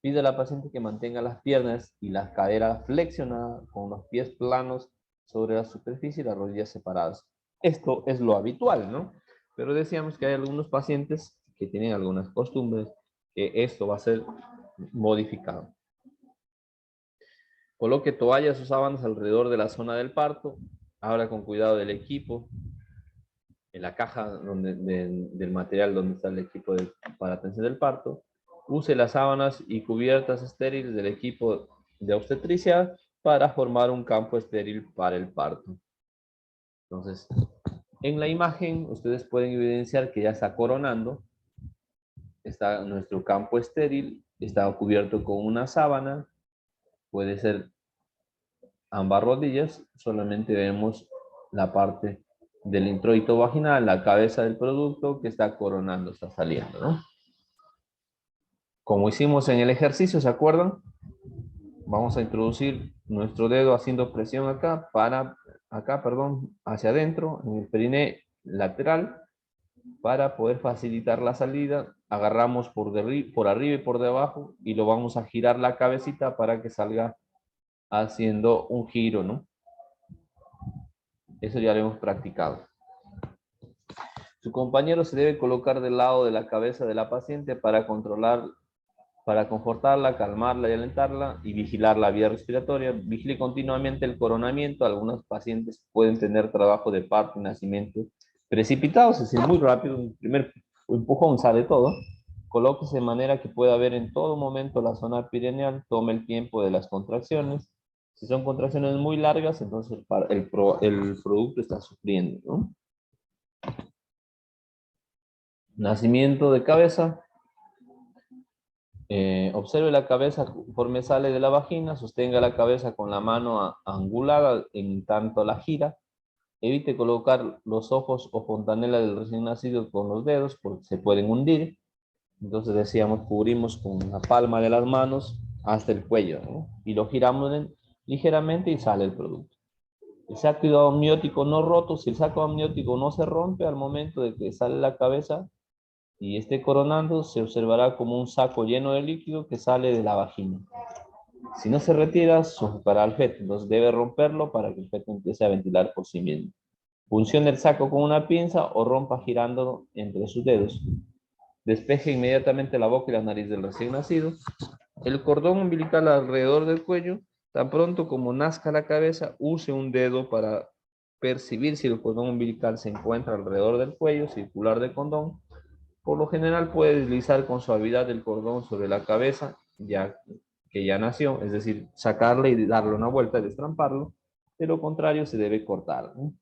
Pide a la paciente que mantenga las piernas y las caderas flexionadas con los pies planos sobre la superficie y las rodillas separadas. Esto es lo habitual, ¿no? Pero decíamos que hay algunos pacientes que tienen algunas costumbres que esto va a ser modificado. Coloque toallas o sábanas alrededor de la zona del parto. Abra con cuidado del equipo. en la caja del material donde está el equipo para atención del parto, use las sábanas y cubiertas estériles del equipo de obstetricia para formar un campo estéril para el parto. Entonces, en la imagen ustedes pueden evidenciar que ya está coronando, está nuestro campo estéril, está cubierto con una sábana, puede ser ambas rodillas, solamente vemos la parte del introito vaginal, la cabeza del producto que está coronando, está saliendo, ¿no? Como hicimos en el ejercicio, ¿se acuerdan? Vamos a introducir nuestro dedo haciendo presión acá, hacia adentro, en el periné lateral, para poder facilitar la salida. Agarramos por arriba y por debajo y lo vamos a girar la cabecita para que salga haciendo un giro, ¿no? Eso ya lo hemos practicado. Su compañero se debe colocar del lado de la cabeza de la paciente para confortarla, calmarla y alentarla y vigilar la vía respiratoria. Vigile continuamente el coronamiento. Algunos pacientes pueden tener trabajo de parto y nacimiento precipitados, es decir, muy rápido, un primer empujón sale todo. Colóquese de manera que pueda ver en todo momento la zona perineal, tome el tiempo de las contracciones. Si son contracciones muy largas, entonces el producto está sufriendo, ¿no? Nacimiento de cabeza. Observe la cabeza conforme sale de la vagina, sostenga la cabeza con la mano angulada en tanto la gira. Evite colocar los ojos o fontanela del recién nacido con los dedos porque se pueden hundir. Entonces decíamos, cubrimos con la palma de las manos hasta el cuello, ¿no? Y lo giramos ligeramente y sale el producto. El saco amniótico no roto. Si el saco amniótico no se rompe al momento de que sale la cabeza y esté coronando, se observará como un saco lleno de líquido que sale de la vagina. Si no se retira, sufocará al feto. Entonces debe romperlo para que el feto empiece a ventilar por sí mismo. Funcione el saco con una pinza o rompa girando entre sus dedos. Despeje inmediatamente la boca y la nariz del recién nacido. El cordón umbilical alrededor del cuello. Tan pronto como nazca la cabeza, use un dedo para percibir si el cordón umbilical se encuentra alrededor del cuello circular del condón. Por lo general puede deslizar con suavidad el cordón sobre la cabeza, ya que ya nació, es decir, sacarle y darle una vuelta, destramparlo. De lo contrario, se debe cortar, ¿no?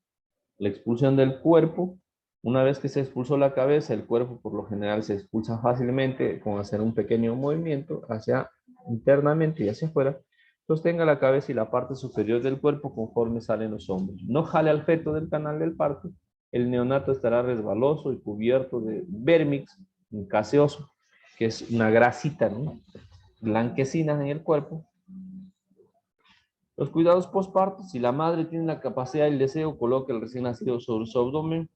La expulsión del cuerpo. Una vez que se expulsó la cabeza, el cuerpo por lo general se expulsa fácilmente con hacer un pequeño movimiento hacia internamente y hacia afuera. Sostenga la cabeza y la parte superior del cuerpo conforme salen los hombros. No jale al feto del canal del parto. El neonato estará resbaloso y cubierto de vermix gaseoso, que es una grasita, ¿no?, blanquecina en el cuerpo. Los cuidados postparto. Si la madre tiene la capacidad y el deseo, coloque el recién nacido sobre su abdomen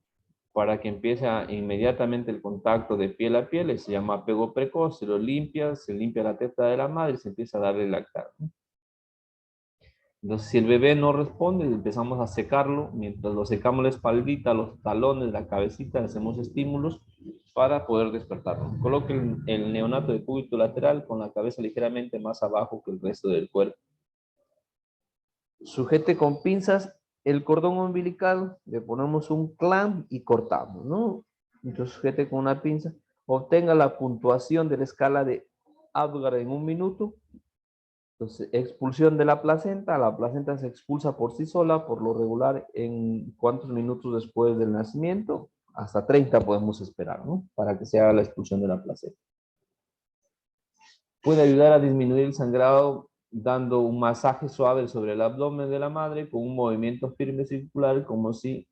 para que empiece inmediatamente el contacto de piel a piel. Se llama apego precoz. Se limpia la teta de la madre y se empieza a darle lactar, ¿no? Entonces, si el bebé no responde, empezamos a secarlo. Mientras lo secamos la espaldita, los talones, la cabecita, hacemos estímulos para poder despertarlo. Coloque el neonato de cúbito lateral con la cabeza ligeramente más abajo que el resto del cuerpo. Sujete con pinzas el cordón umbilical, le ponemos un clamp y cortamos, ¿no? Entonces sujete con una pinza, obtenga la puntuación de la escala de Apgar en 1 minuto. Entonces, expulsión de la placenta se expulsa por sí sola, por lo regular, en cuántos minutos después del nacimiento. Hasta 30 podemos esperar, ¿no?, para que se haga la expulsión de la placenta. Puede ayudar a disminuir el sangrado dando un masaje suave sobre el abdomen de la madre con un movimiento firme circular como si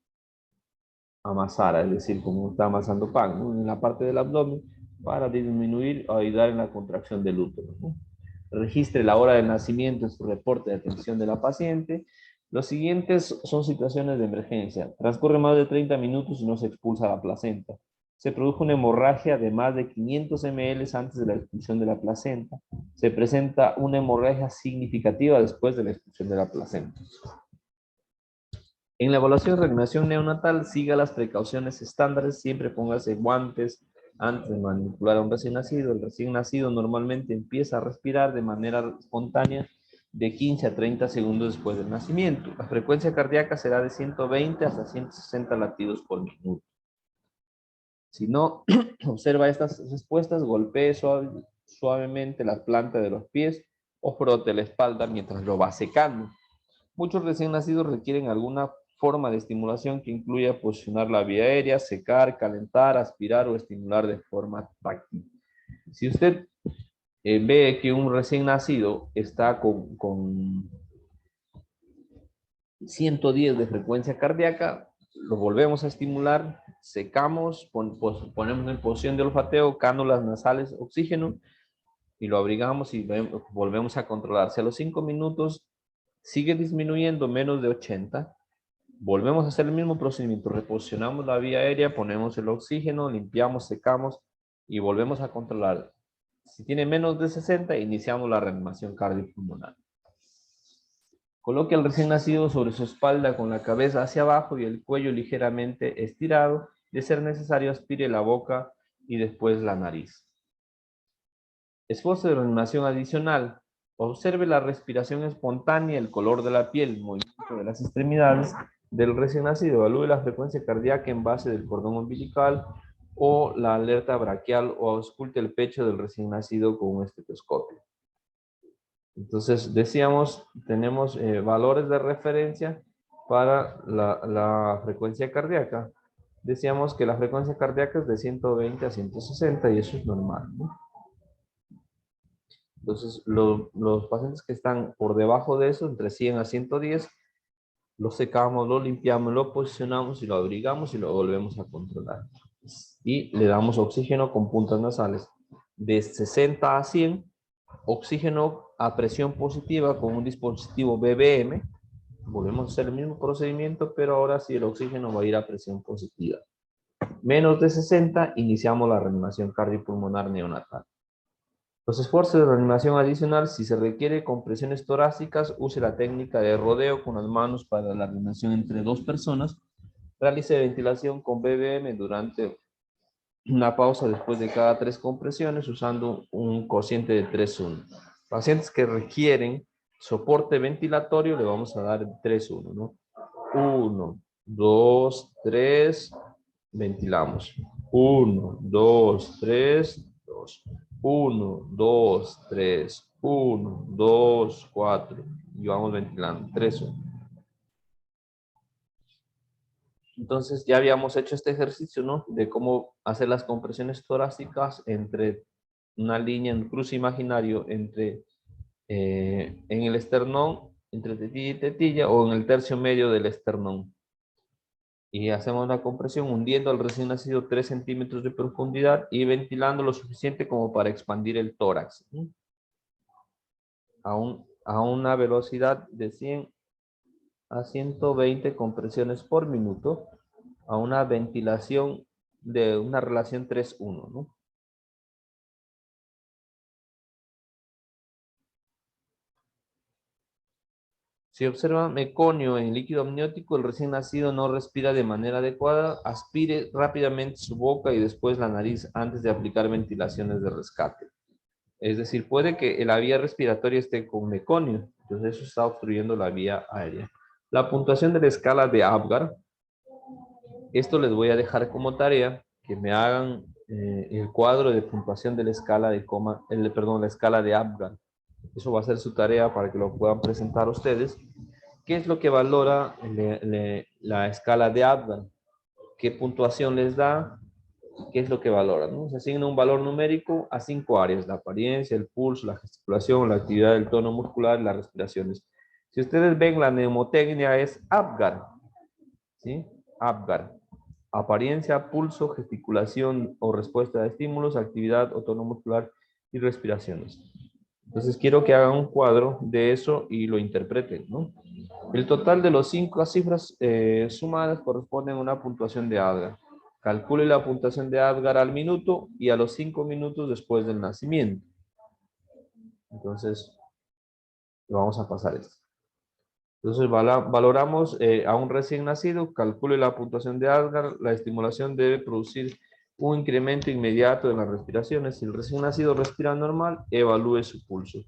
amasara, es decir, como está amasando pan, ¿no?, en la parte del abdomen para disminuir o ayudar en la contracción del útero, ¿no? Registre la hora de nacimiento en su reporte de atención de la paciente. Los siguientes son situaciones de emergencia. Transcurre más de 30 minutos y no se expulsa la placenta. Se produjo una hemorragia de más de 500 ml antes de la expulsión de la placenta. Se presenta una hemorragia significativa después de la expulsión de la placenta. En la evaluación de reanimación neonatal, siga las precauciones estándares. Siempre póngase guantes antes de manipular a un recién nacido. El recién nacido normalmente empieza a respirar de manera espontánea de 15 a 30 segundos después del nacimiento. La frecuencia cardíaca será de 120 hasta 160 latidos por minuto. Si no observa estas respuestas, golpee suavemente la planta de los pies o frote la espalda mientras lo va secando. Muchos recién nacidos requieren alguna forma de estimulación que incluya posicionar la vía aérea, secar, calentar, aspirar o estimular de forma táctil. Si usted ve que un recién nacido está con 110 de frecuencia cardíaca, lo volvemos a estimular, secamos, ponemos en posición de olfateo, cánulas nasales, oxígeno, y lo abrigamos y volvemos a controlar. Si a los 5 minutos sigue disminuyendo menos de 80, volvemos a hacer el mismo procedimiento, reposicionamos la vía aérea, ponemos el oxígeno, limpiamos, secamos y volvemos a controlar. Si tiene menos de 60, iniciamos la reanimación cardiopulmonar. Coloque al recién nacido sobre su espalda con la cabeza hacia abajo y el cuello ligeramente estirado. De ser necesario, aspire la boca y después la nariz. Esfuerzo de reanimación adicional. Observe la respiración espontánea, el color de la piel, el movimiento de las extremidades del recién nacido. Evalúe la frecuencia cardíaca en base del cordón umbilical o la alerta braquial o ausculte el pecho del recién nacido con un estetoscopio. Entonces, decíamos, tenemos valores de referencia para la frecuencia cardíaca. Decíamos que la frecuencia cardíaca es de 120 a 160 y eso es normal, ¿no? Entonces, los pacientes que están por debajo de eso, entre 100 a 110, lo secamos, lo limpiamos, lo posicionamos y lo abrigamos y lo volvemos a controlar. Y le damos oxígeno con puntas nasales de 60 a 100, oxígeno a presión positiva con un dispositivo BBM. Volvemos a hacer el mismo procedimiento, pero ahora sí el oxígeno va a ir a presión positiva. Menos de 60, iniciamos la reanimación cardiopulmonar neonatal. Los esfuerzos de reanimación adicional, si se requiere compresiones torácicas, use la técnica de rodeo con las manos para la reanimación entre dos personas. Realice ventilación con BBM durante una pausa después de cada 3 compresiones usando un cociente de 3:1. Pacientes que requieren soporte ventilatorio le vamos a dar 3:1, ¿no? 1, 2, 3, ventilamos. 1, 2, 3, 2. 1, 2, 3, 1, 2, 4. Y vamos ventilando. 3:1. Entonces ya habíamos hecho este ejercicio, ¿no? De cómo hacer las compresiones torácicas entre una línea en cruce imaginario entre en el esternón, entre tetilla y tetilla, o en el tercio medio del esternón. Y hacemos la compresión hundiendo al recién nacido 3 centímetros de profundidad y ventilando lo suficiente como para expandir el tórax. ¿Sí? A una velocidad de 100 a 120 compresiones por minuto, a una ventilación de una relación 3:1, ¿no? Si observa meconio en líquido amniótico, el recién nacido no respira de manera adecuada, aspire rápidamente su boca y después la nariz antes de aplicar ventilaciones de rescate. Es decir, puede que la vía respiratoria esté con meconio, entonces eso está obstruyendo la vía aérea. La puntuación de la escala de Apgar, esto les voy a dejar como tarea que me hagan el cuadro de puntuación de la escala de la escala de Apgar. Eso va a ser su tarea para que lo puedan presentar ustedes. ¿Qué es lo que valora la escala de Apgar? ¿Qué puntuación les da? ¿Qué es lo que valora? ¿No? Se asigna un valor numérico a 5 áreas: la apariencia, el pulso, la gesticulación, la actividad del tono muscular y las respiraciones. Si ustedes ven, la mnemotecnia es Apgar, ¿sí? Apgar. Apariencia, pulso, gesticulación o respuesta a estímulos, actividad o tono muscular y respiraciones. Entonces quiero que hagan un cuadro de eso y lo interpreten, ¿no? El total de los 5 cifras sumadas corresponden a una puntuación de Apgar. Calcule la puntuación de Apgar al minuto y a los 5 minutos después del nacimiento. Entonces, lo vamos a pasar esto. Entonces, valoramos a un recién nacido, calcule la puntuación de Apgar, la estimulación debe producir un incremento inmediato de las respiraciones. Si el recién nacido respira normal, evalúe su pulso.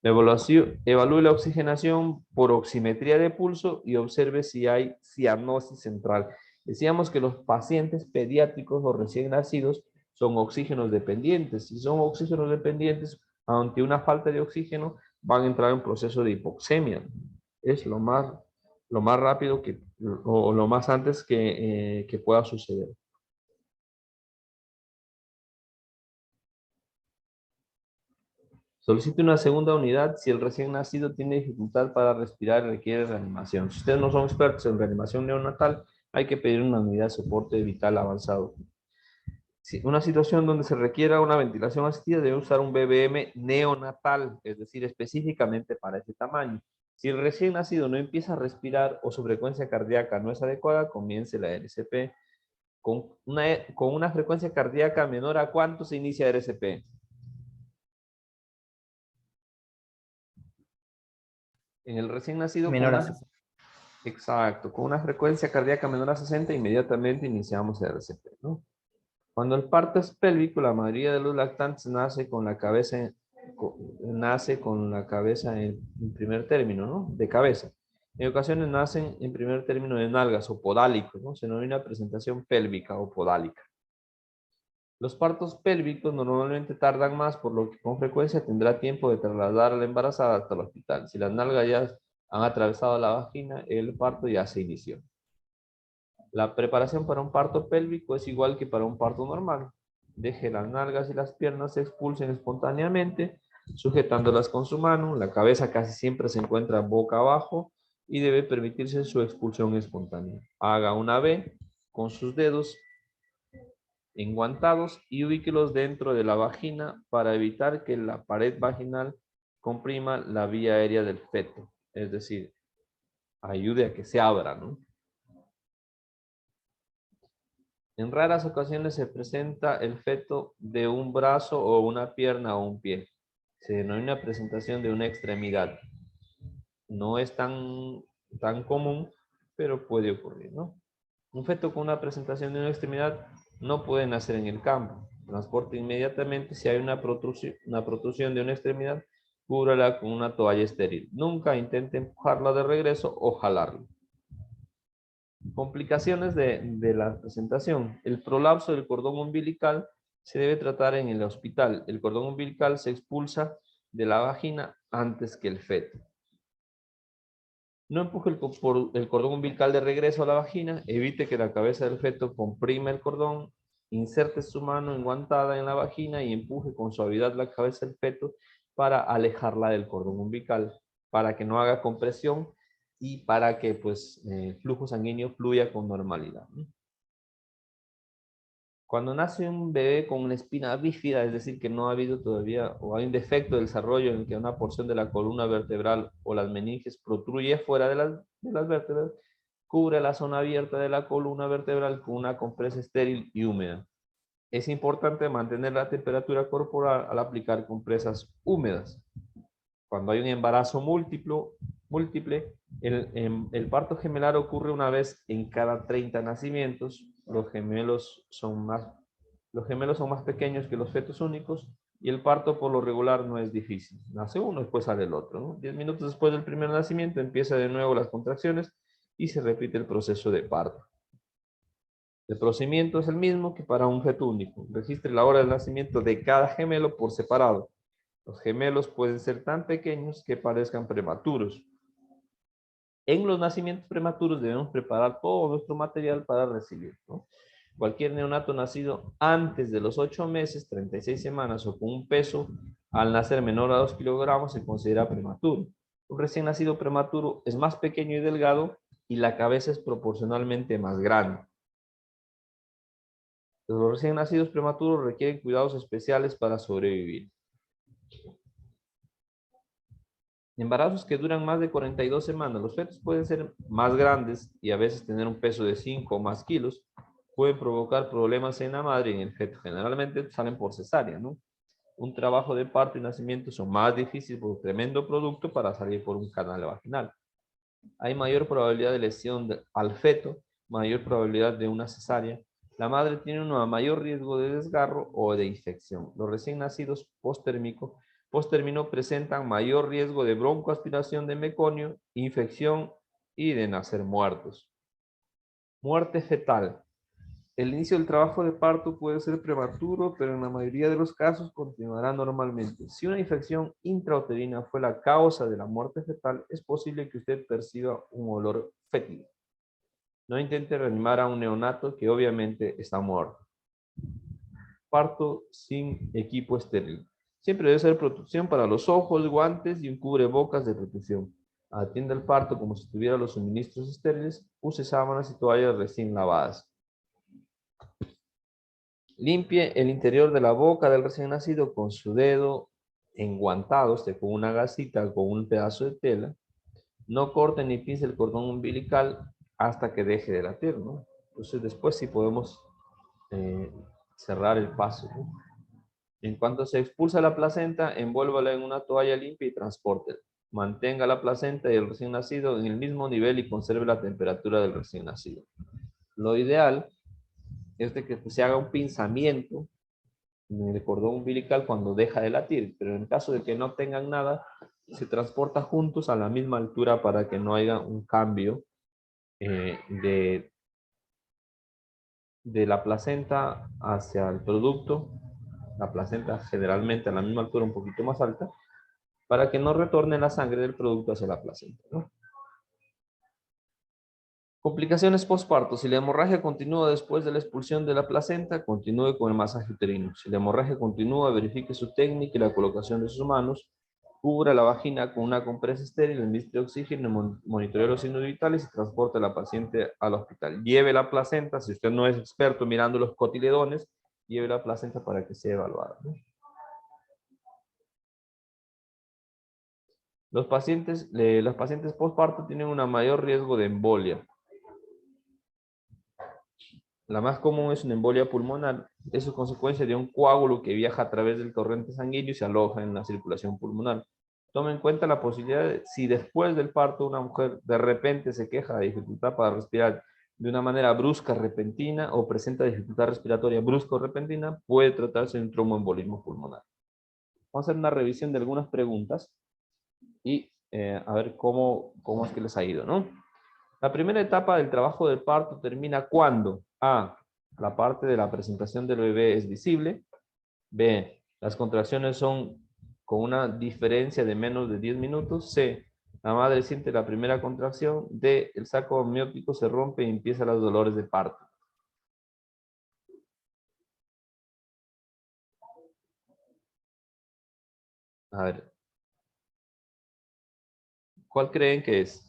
Evalúe la oxigenación por oximetría de pulso y observe si hay cianosis central. Decíamos que los pacientes pediátricos o recién nacidos son oxígenos dependientes. Si son oxígenos dependientes, ante una falta de oxígeno, van a entrar en un proceso de hipoxemia. Es lo más rápido o lo más antes que pueda suceder. Solicite una segunda unidad si el recién nacido tiene dificultad para respirar y requiere reanimación. Si ustedes no son expertos en reanimación neonatal, hay que pedir una unidad de soporte vital avanzado. Si una situación donde se requiera una ventilación asistida, debe usar un BBM neonatal, es decir, específicamente para ese tamaño. Si el recién nacido no empieza a respirar o su frecuencia cardíaca no es adecuada, comience la RCP. Con una frecuencia cardíaca menor a ¿cuánto se inicia RCP? En el recién nacido, Menor a 60. exacto, con una frecuencia cardíaca menor a 60, inmediatamente iniciamos el RCP, ¿no? Cuando el parto es pélvico, la mayoría de los lactantes nace con la cabeza en primer término, ¿no? De cabeza. En ocasiones nacen en primer término de nalgas o podálicos, ¿no? Se denomina presentación pélvica o podálica. Los partos pélvicos normalmente tardan más, por lo que con frecuencia tendrá tiempo de trasladar a la embarazada hasta el hospital. Si las nalgas ya han atravesado la vagina, el parto ya se inició. La preparación para un parto pélvico es igual que para un parto normal. Deje las nalgas y las piernas se expulsen espontáneamente, sujetándolas con su mano. La cabeza casi siempre se encuentra boca abajo y debe permitirse su expulsión espontánea. Haga una V con sus dedos enguantados y ubíquelos dentro de la vagina para evitar que la pared vaginal comprima la vía aérea del feto. Es decir, ayude a que se abra, ¿no? En raras ocasiones se presenta el feto de un brazo o una pierna o un pie. Se denomina presentación de una extremidad. No es tan común, pero puede ocurrir, ¿no? Un feto con una presentación de una extremidad no puede nacer en el campo. Transporte inmediatamente si hay una protrusión de una extremidad, cúbrala con una toalla estéril. Nunca intente empujarla de regreso o jalarla. Complicaciones de la presentación. El prolapso del cordón umbilical se debe tratar en el hospital. El cordón umbilical se expulsa de la vagina antes que el feto. No empuje el cordón umbilical de regreso a la vagina. Evite que la cabeza del feto comprima el cordón. Inserte su mano enguantada en la vagina y empuje con suavidad la cabeza del feto para alejarla del cordón umbilical, para que no haga compresión y para que pues, el flujo sanguíneo fluya con normalidad. Cuando nace un bebé con una espina bífida, es decir, que no ha habido todavía o hay un defecto de desarrollo en el que una porción de la columna vertebral o las meninges protruye fuera de las vértebras, cubre la zona abierta de la columna vertebral con una compresa estéril y húmeda. Es importante mantener la temperatura corporal al aplicar compresas húmedas. Cuando hay un embarazo múltiple, el parto gemelar ocurre una vez en cada 30 nacimientos. Los gemelos son más pequeños que los fetos únicos y el parto por lo regular no es difícil. Nace uno, después sale el otro, ¿no? 10 minutos después del primer nacimiento empieza de nuevo las contracciones y se repite el proceso de parto. El procedimiento es el mismo que para un feto único. Registre la hora del nacimiento de cada gemelo por separado. Los gemelos pueden ser tan pequeños que parezcan prematuros. En los nacimientos prematuros debemos preparar todo nuestro material para recibir, ¿no? Cualquier neonato nacido antes de los 8 meses, 36 semanas o con un peso al nacer menor a 2 kilogramos se considera prematuro. Un recién nacido prematuro es más pequeño y delgado y la cabeza es proporcionalmente más grande. Los recién nacidos prematuros requieren cuidados especiales para sobrevivir. Embarazos que duran más de 42 semanas. Los fetos pueden ser más grandes y a veces tener un peso de 5 o más kilos. Pueden provocar problemas en la madre y en el feto. Generalmente salen por cesárea, ¿no? Un trabajo de parto y nacimiento son más difíciles por un tremendo producto para salir por un canal vaginal. Hay mayor probabilidad de lesión al feto, mayor probabilidad de una cesárea. La madre tiene un mayor riesgo de desgarro o de infección. Los recién nacidos post-término presentan mayor riesgo de broncoaspiración de meconio, infección y de nacer muertos. Muerte fetal. El inicio del trabajo de parto puede ser prematuro, pero en la mayoría de los casos continuará normalmente. Si una infección intrauterina fue la causa de la muerte fetal, es posible que usted perciba un olor fétido. No intente reanimar a un neonato que obviamente está muerto. Parto sin equipo estéril. Siempre debe ser protección para los ojos, guantes y un cubrebocas de protección. Atienda el parto como si tuviera los suministros estériles. Use sábanas y toallas recién lavadas. Limpie el interior de la boca del recién nacido con su dedo enguantado, con una gasita, con un pedazo de tela. No corte ni pise el cordón umbilical hasta que deje de latir, ¿no? Entonces después sí podemos cerrar el paso, ¿no? En cuanto se expulsa la placenta, envuélvala en una toalla limpia y transpórtela. Mantenga la placenta y el recién nacido en el mismo nivel y conserve la temperatura del recién nacido. Lo ideal es de que se haga un pinzamiento en el cordón umbilical cuando deja de latir, pero en caso de que no tengan nada, se transporta juntos a la misma altura para que no haya un cambio de la placenta hacia el producto, la placenta generalmente a la misma altura, un poquito más alta, para que no retorne la sangre del producto hacia la placenta, ¿no? Complicaciones postparto. Si la hemorragia continúa después de la expulsión de la placenta, continúe con el masaje uterino. Si la hemorragia continúa, verifique su técnica y la colocación de sus manos. Cubra la vagina con una compresa estéril, administre oxígeno, monitoree los signos vitales y transporte a la paciente al hospital. Lleve la placenta, si usted no es experto mirando los cotiledones, lleve la placenta para que sea evaluada, ¿no? Los pacientes postparto tienen un mayor riesgo de embolia. La más común es una embolia pulmonar. Eso es consecuencia de un coágulo que viaja a través del torrente sanguíneo y se aloja en la circulación pulmonar. Tome en cuenta la posibilidad de, si después del parto una mujer de repente se queja de dificultad para respirar de una manera brusca, repentina, o presenta dificultad respiratoria brusca o repentina, puede tratarse de un tromboembolismo pulmonar. Vamos a hacer una revisión de algunas preguntas y a ver cómo es que les ha ido, ¿no? La primera etapa del trabajo del parto termina cuando A, la parte de la presentación del bebé es visible. B, las contracciones son con una diferencia de menos de 10 minutos. C, la madre siente la primera contracción. D, el saco amniótico se rompe y empiezan los dolores de parto. A ver, ¿cuál creen que es?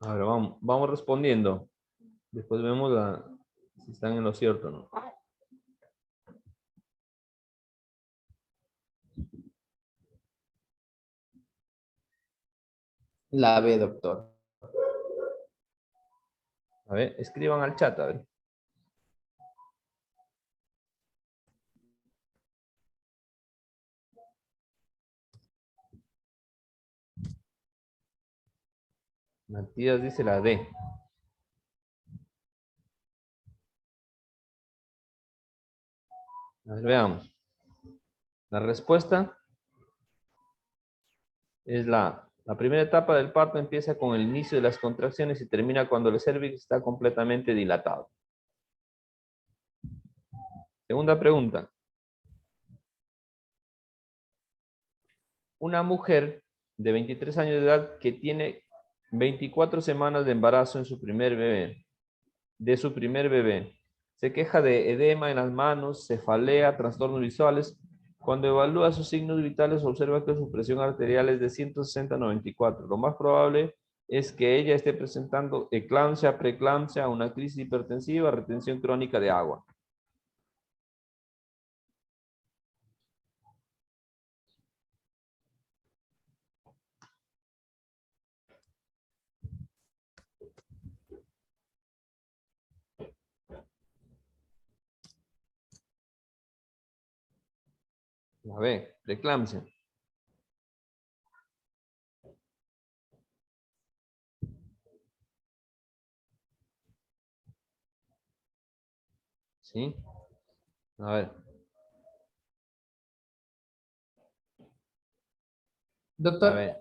A ver, vamos respondiendo. Después vemos si están en lo cierto o no. La B, doctor. A ver, escriban al chat, a ver. Matías dice la D. A ver, veamos. La respuesta es la A. La primera etapa del parto empieza con el inicio de las contracciones y termina cuando el cérvix está completamente dilatado. Segunda pregunta. Una mujer de 23 años de edad que tiene 24 semanas de embarazo de su primer bebé, se queja de edema en las manos, cefalea, trastornos visuales. Cuando evalúa sus signos vitales, observa que su presión arterial es de 160/94. Lo más probable es que ella esté presentando eclampsia, preeclampsia, una crisis hipertensiva, retención crónica de agua. A ver, preeclampsia. ¿Sí? A ver. La Doctor, B.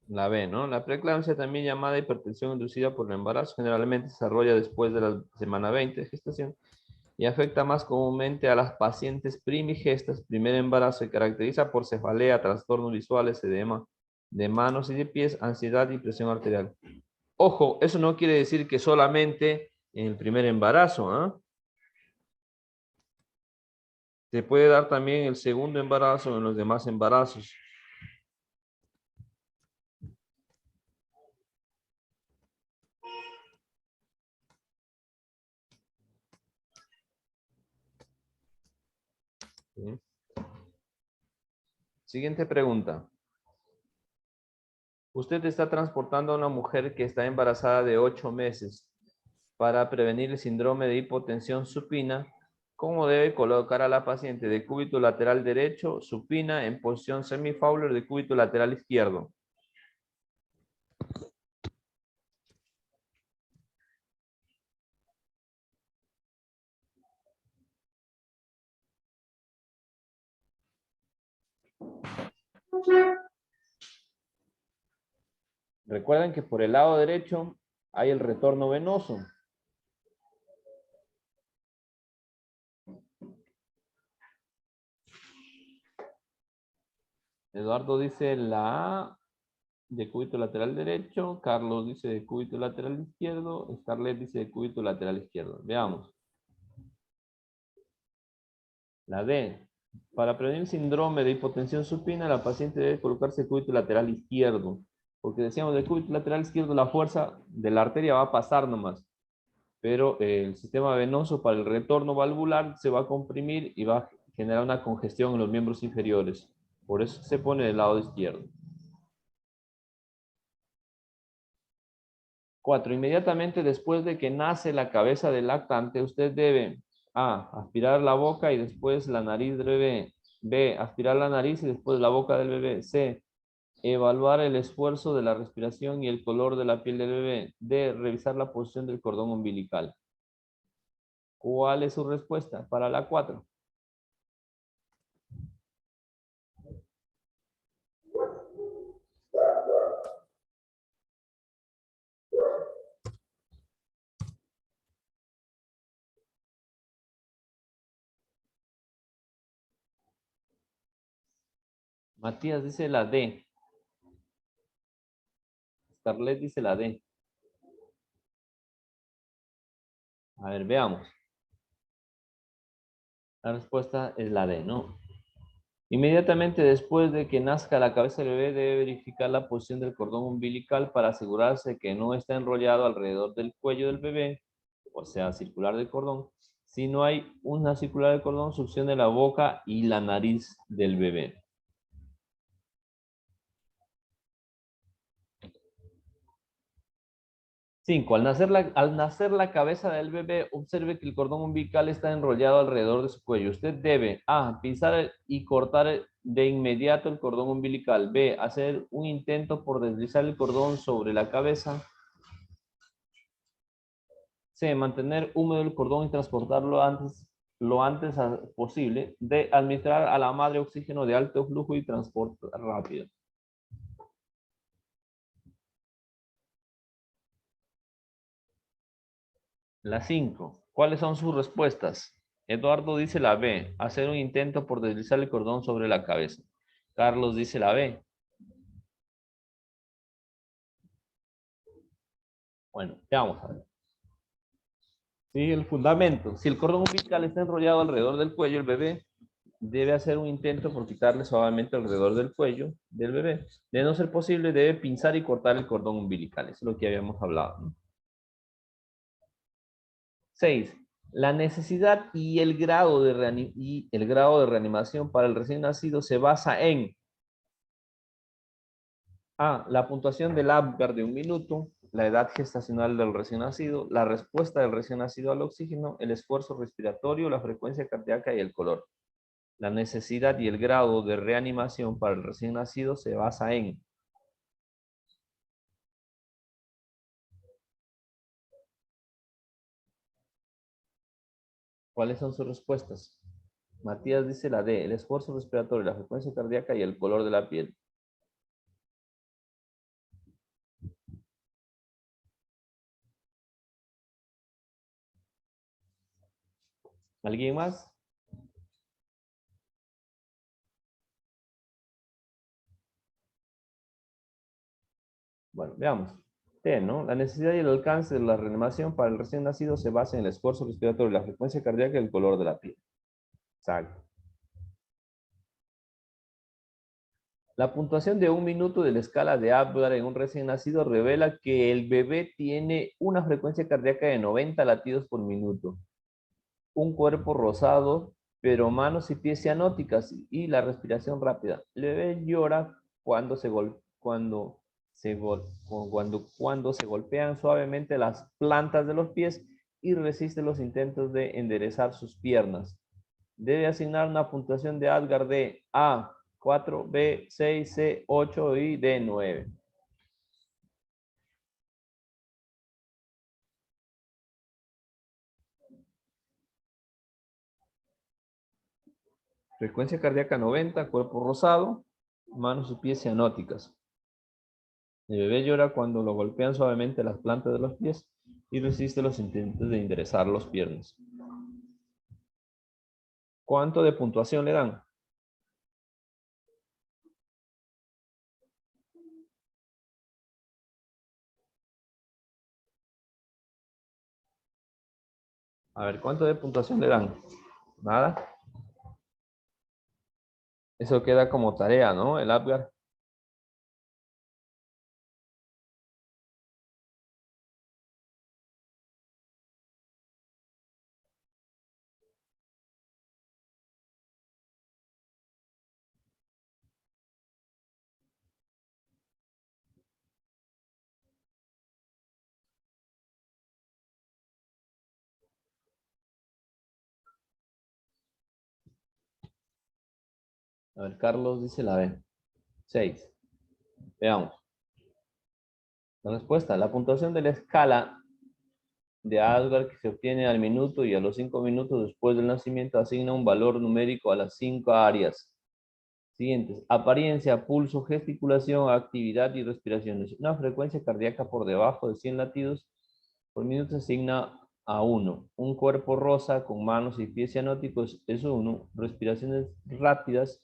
La B, ¿no? La preeclampsia, también llamada hipertensión inducida por el embarazo, generalmente se desarrolla después de la semana 20 de gestación y afecta más comúnmente a las pacientes primigestas. Primer embarazo se caracteriza por cefalea, trastornos visuales, edema de manos y de pies, ansiedad y presión arterial. Ojo, eso no quiere decir que solamente en el primer embarazo, ¿ah? Se puede dar también el segundo embarazo en los demás embarazos. ¿Sí? Siguiente pregunta. Usted está transportando a una mujer que está embarazada de 8 meses para prevenir el síndrome de hipotensión supina. ¿Cómo debe colocar a la paciente de cúbito lateral derecho, supina, en posición semi-Fowler de cúbito lateral izquierdo? Recuerden que por el lado derecho hay el retorno venoso. Eduardo dice la A de cúbito lateral derecho, Carlos dice de cúbito lateral izquierdo, Scarlett dice de cúbito lateral izquierdo. Veamos. La D. Para prevenir síndrome de hipotensión supina, la paciente debe colocarse de cúbito lateral izquierdo. Porque decíamos, de cúbito lateral izquierdo, la fuerza de la arteria va a pasar nomás. Pero el sistema venoso para el retorno valvular se va a comprimir y va a generar una congestión en los miembros inferiores. Por eso se pone del lado izquierdo. 4. Inmediatamente después de que nace la cabeza del lactante, usted debe A. Aspirar la boca y después la nariz del bebé. B. Aspirar la nariz y después la boca del bebé. C. Evaluar el esfuerzo de la respiración y el color de la piel del bebé. D. Revisar la posición del cordón umbilical. ¿Cuál es su respuesta para la 4? Matías dice la D. Scarlett dice la D. A ver, veamos. La respuesta es la D, ¿no? Inmediatamente después de que nazca la cabeza del bebé, debe verificar la posición del cordón umbilical para asegurarse que no está enrollado alrededor del cuello del bebé, o sea, circular del cordón. Si no hay una circular del cordón, succione la boca y la nariz del bebé. 5. Al nacer la cabeza del bebé, observe que el cordón umbilical está enrollado alrededor de su cuello. Usted debe A. Pinzar y cortar de inmediato el cordón umbilical. B. Hacer un intento por deslizar el cordón sobre la cabeza. C. Mantener húmedo el cordón y transportarlo lo antes posible. D. Administrar a la madre oxígeno de alto flujo y transporte rápido. La 5. ¿Cuáles son sus respuestas? Eduardo dice la B. Hacer un intento por deslizar el cordón sobre la cabeza. Carlos dice la B. Bueno, vamos a ver. Sí, el fundamento. Si el cordón umbilical está enrollado alrededor del cuello, el bebé debe hacer un intento por quitarle suavemente alrededor del cuello del bebé. De no ser posible, debe pinzar y cortar el cordón umbilical. Eso es lo que habíamos hablado, ¿no? 6. La necesidad y el grado de reanimación para el recién nacido se basa en A. La puntuación del Apgar de 1 minuto, la edad gestacional del recién nacido, la respuesta del recién nacido al oxígeno, el esfuerzo respiratorio, la frecuencia cardíaca y el color. La necesidad y el grado de reanimación para el recién nacido se basa en ¿cuáles son sus respuestas? Matías dice la D, el esfuerzo respiratorio, la frecuencia cardíaca y el color de la piel. ¿Alguien más? Bueno, veamos. T, ¿no? La necesidad y el alcance de la reanimación para el recién nacido se basa en el esfuerzo respiratorio, la frecuencia cardíaca y el color de la piel. Exacto. La puntuación de 1 minuto de la escala de Apgar en un recién nacido revela que el bebé tiene una frecuencia cardíaca de 90 latidos por minuto, un cuerpo rosado, pero manos y pies cianóticas y la respiración rápida. El bebé llora cuando se golpean suavemente las plantas de los pies y resiste los intentos de enderezar sus piernas. Debe asignar una puntuación de Apgar de A 4, B 6, C 8 y D 9. Frecuencia cardíaca 90, cuerpo rosado, manos y pies cianóticas. El bebé llora cuando lo golpean suavemente las plantas de los pies y resiste los intentos de enderezar los piernas. ¿Cuánto de puntuación le dan? A ver, ¿cuánto de puntuación le dan? Nada. Eso queda como tarea, ¿no? El Apgar. A ver, Carlos dice la B. 6. Veamos. La respuesta, la puntuación de la escala de Apgar que se obtiene al minuto y a los 5 minutos después del nacimiento asigna un valor numérico a las 5 áreas siguientes: apariencia, pulso, gesticulación, actividad y respiraciones. Una frecuencia cardíaca por debajo de 100 latidos por minuto se asigna a 1. Un cuerpo rosa con manos y pies cianóticos es 1. Respiraciones rápidas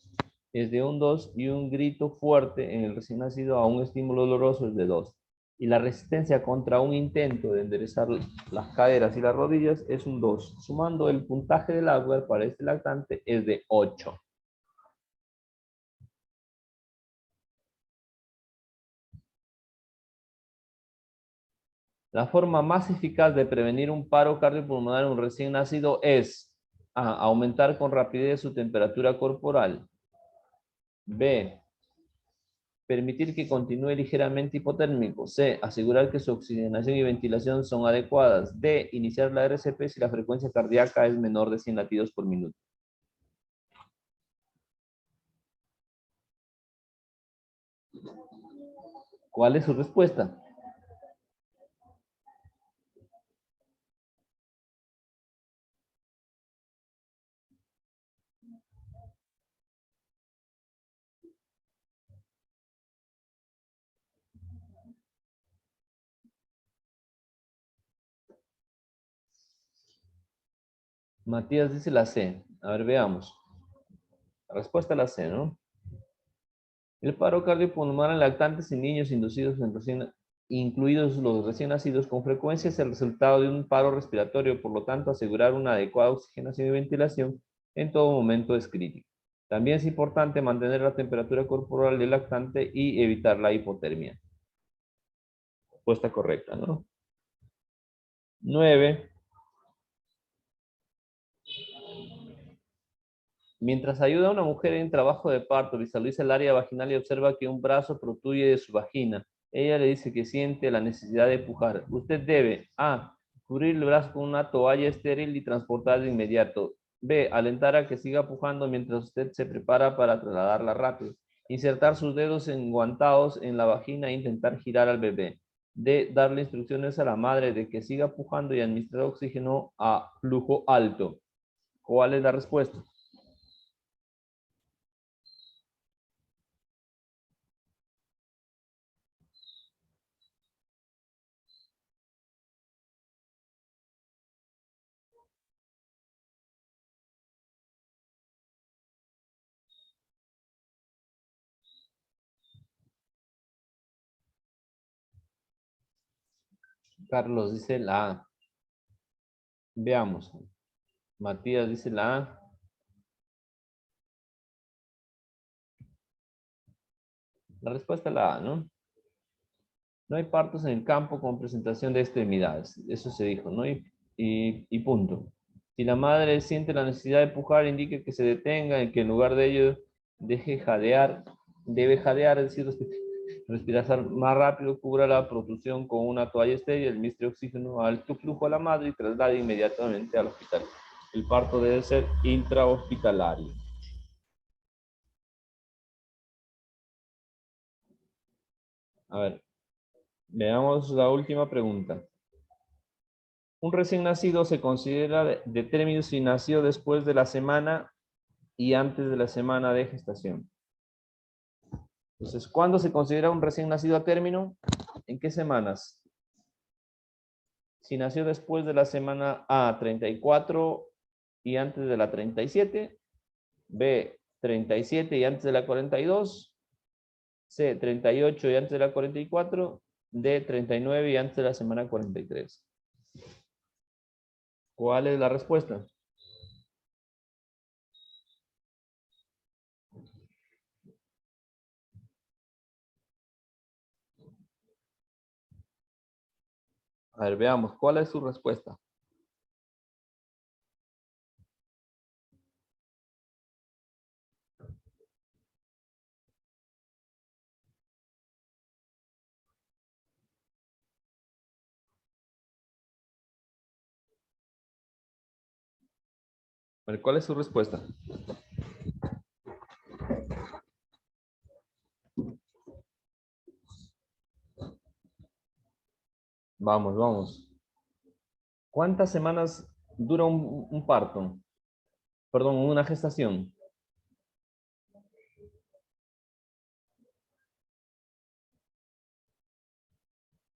es de un 2 y un grito fuerte en el recién nacido a un estímulo doloroso es de 2. Y la resistencia contra un intento de enderezar las caderas y las rodillas es un 2. Sumando el puntaje del Apgar para este lactante es de 8. La forma más eficaz de prevenir un paro cardiopulmonar en un recién nacido es A. Aumentar con rapidez su temperatura corporal. B. Permitir que continúe ligeramente hipotérmico. C. Asegurar que su oxigenación y ventilación son adecuadas. D. Iniciar la RCP si la frecuencia cardíaca es menor de 100 latidos por minuto. ¿Cuál es su respuesta? Matías dice la C. A ver, veamos. La respuesta es la C, ¿no? El paro cardiopulmonar en lactantes y niños inducidos incluidos los recién nacidos, con frecuencia es el resultado de un paro respiratorio, por lo tanto asegurar una adecuada oxigenación y ventilación en todo momento es crítico. También es importante mantener la temperatura corporal del lactante y evitar la hipotermia. Respuesta correcta, ¿no? 9. Mientras ayuda a una mujer en trabajo de parto, visualiza el área vaginal y observa que un brazo protruye de su vagina. Ella le dice que siente la necesidad de pujar. Usted debe A. Cubrir el brazo con una toalla estéril y transportar de inmediato. B. Alentar a que siga pujando mientras usted se prepara para trasladarla rápido. Insertar sus dedos enguantados en la vagina e intentar girar al bebé. D. Darle instrucciones a la madre de que siga pujando y administrar oxígeno a flujo alto. ¿Cuál es la respuesta? Carlos dice la A. Veamos. Matías dice la A. La respuesta es la A, ¿no? No hay partos en el campo con presentación de extremidades. Eso se dijo, ¿no? Y punto. Si la madre siente la necesidad de pujar, indique que se detenga y que en lugar de ello deje jadear, debe jadear, es decir, respirar más rápido, cubra la protusión con una toalla estéril, administre oxígeno a alto flujo a la madre y traslade inmediatamente al hospital. El parto debe ser intrahospitalario. A ver, veamos la última pregunta. Un recién nacido se considera de término si nació después de la semana y antes de la semana de gestación. Entonces, ¿cuándo se considera un recién nacido a término? ¿En qué semanas? Si nació después de la semana A, 34 y antes de la 37, B, 37 y antes de la 42, C, 38 y antes de la 44, D, 39 y antes de la semana 43. ¿Cuál es la respuesta? A ver, veamos, ¿cuál es su respuesta? A ver, ¿cuál es su respuesta? Vamos, vamos. ¿Cuántas semanas dura un parto? Perdón, una gestación.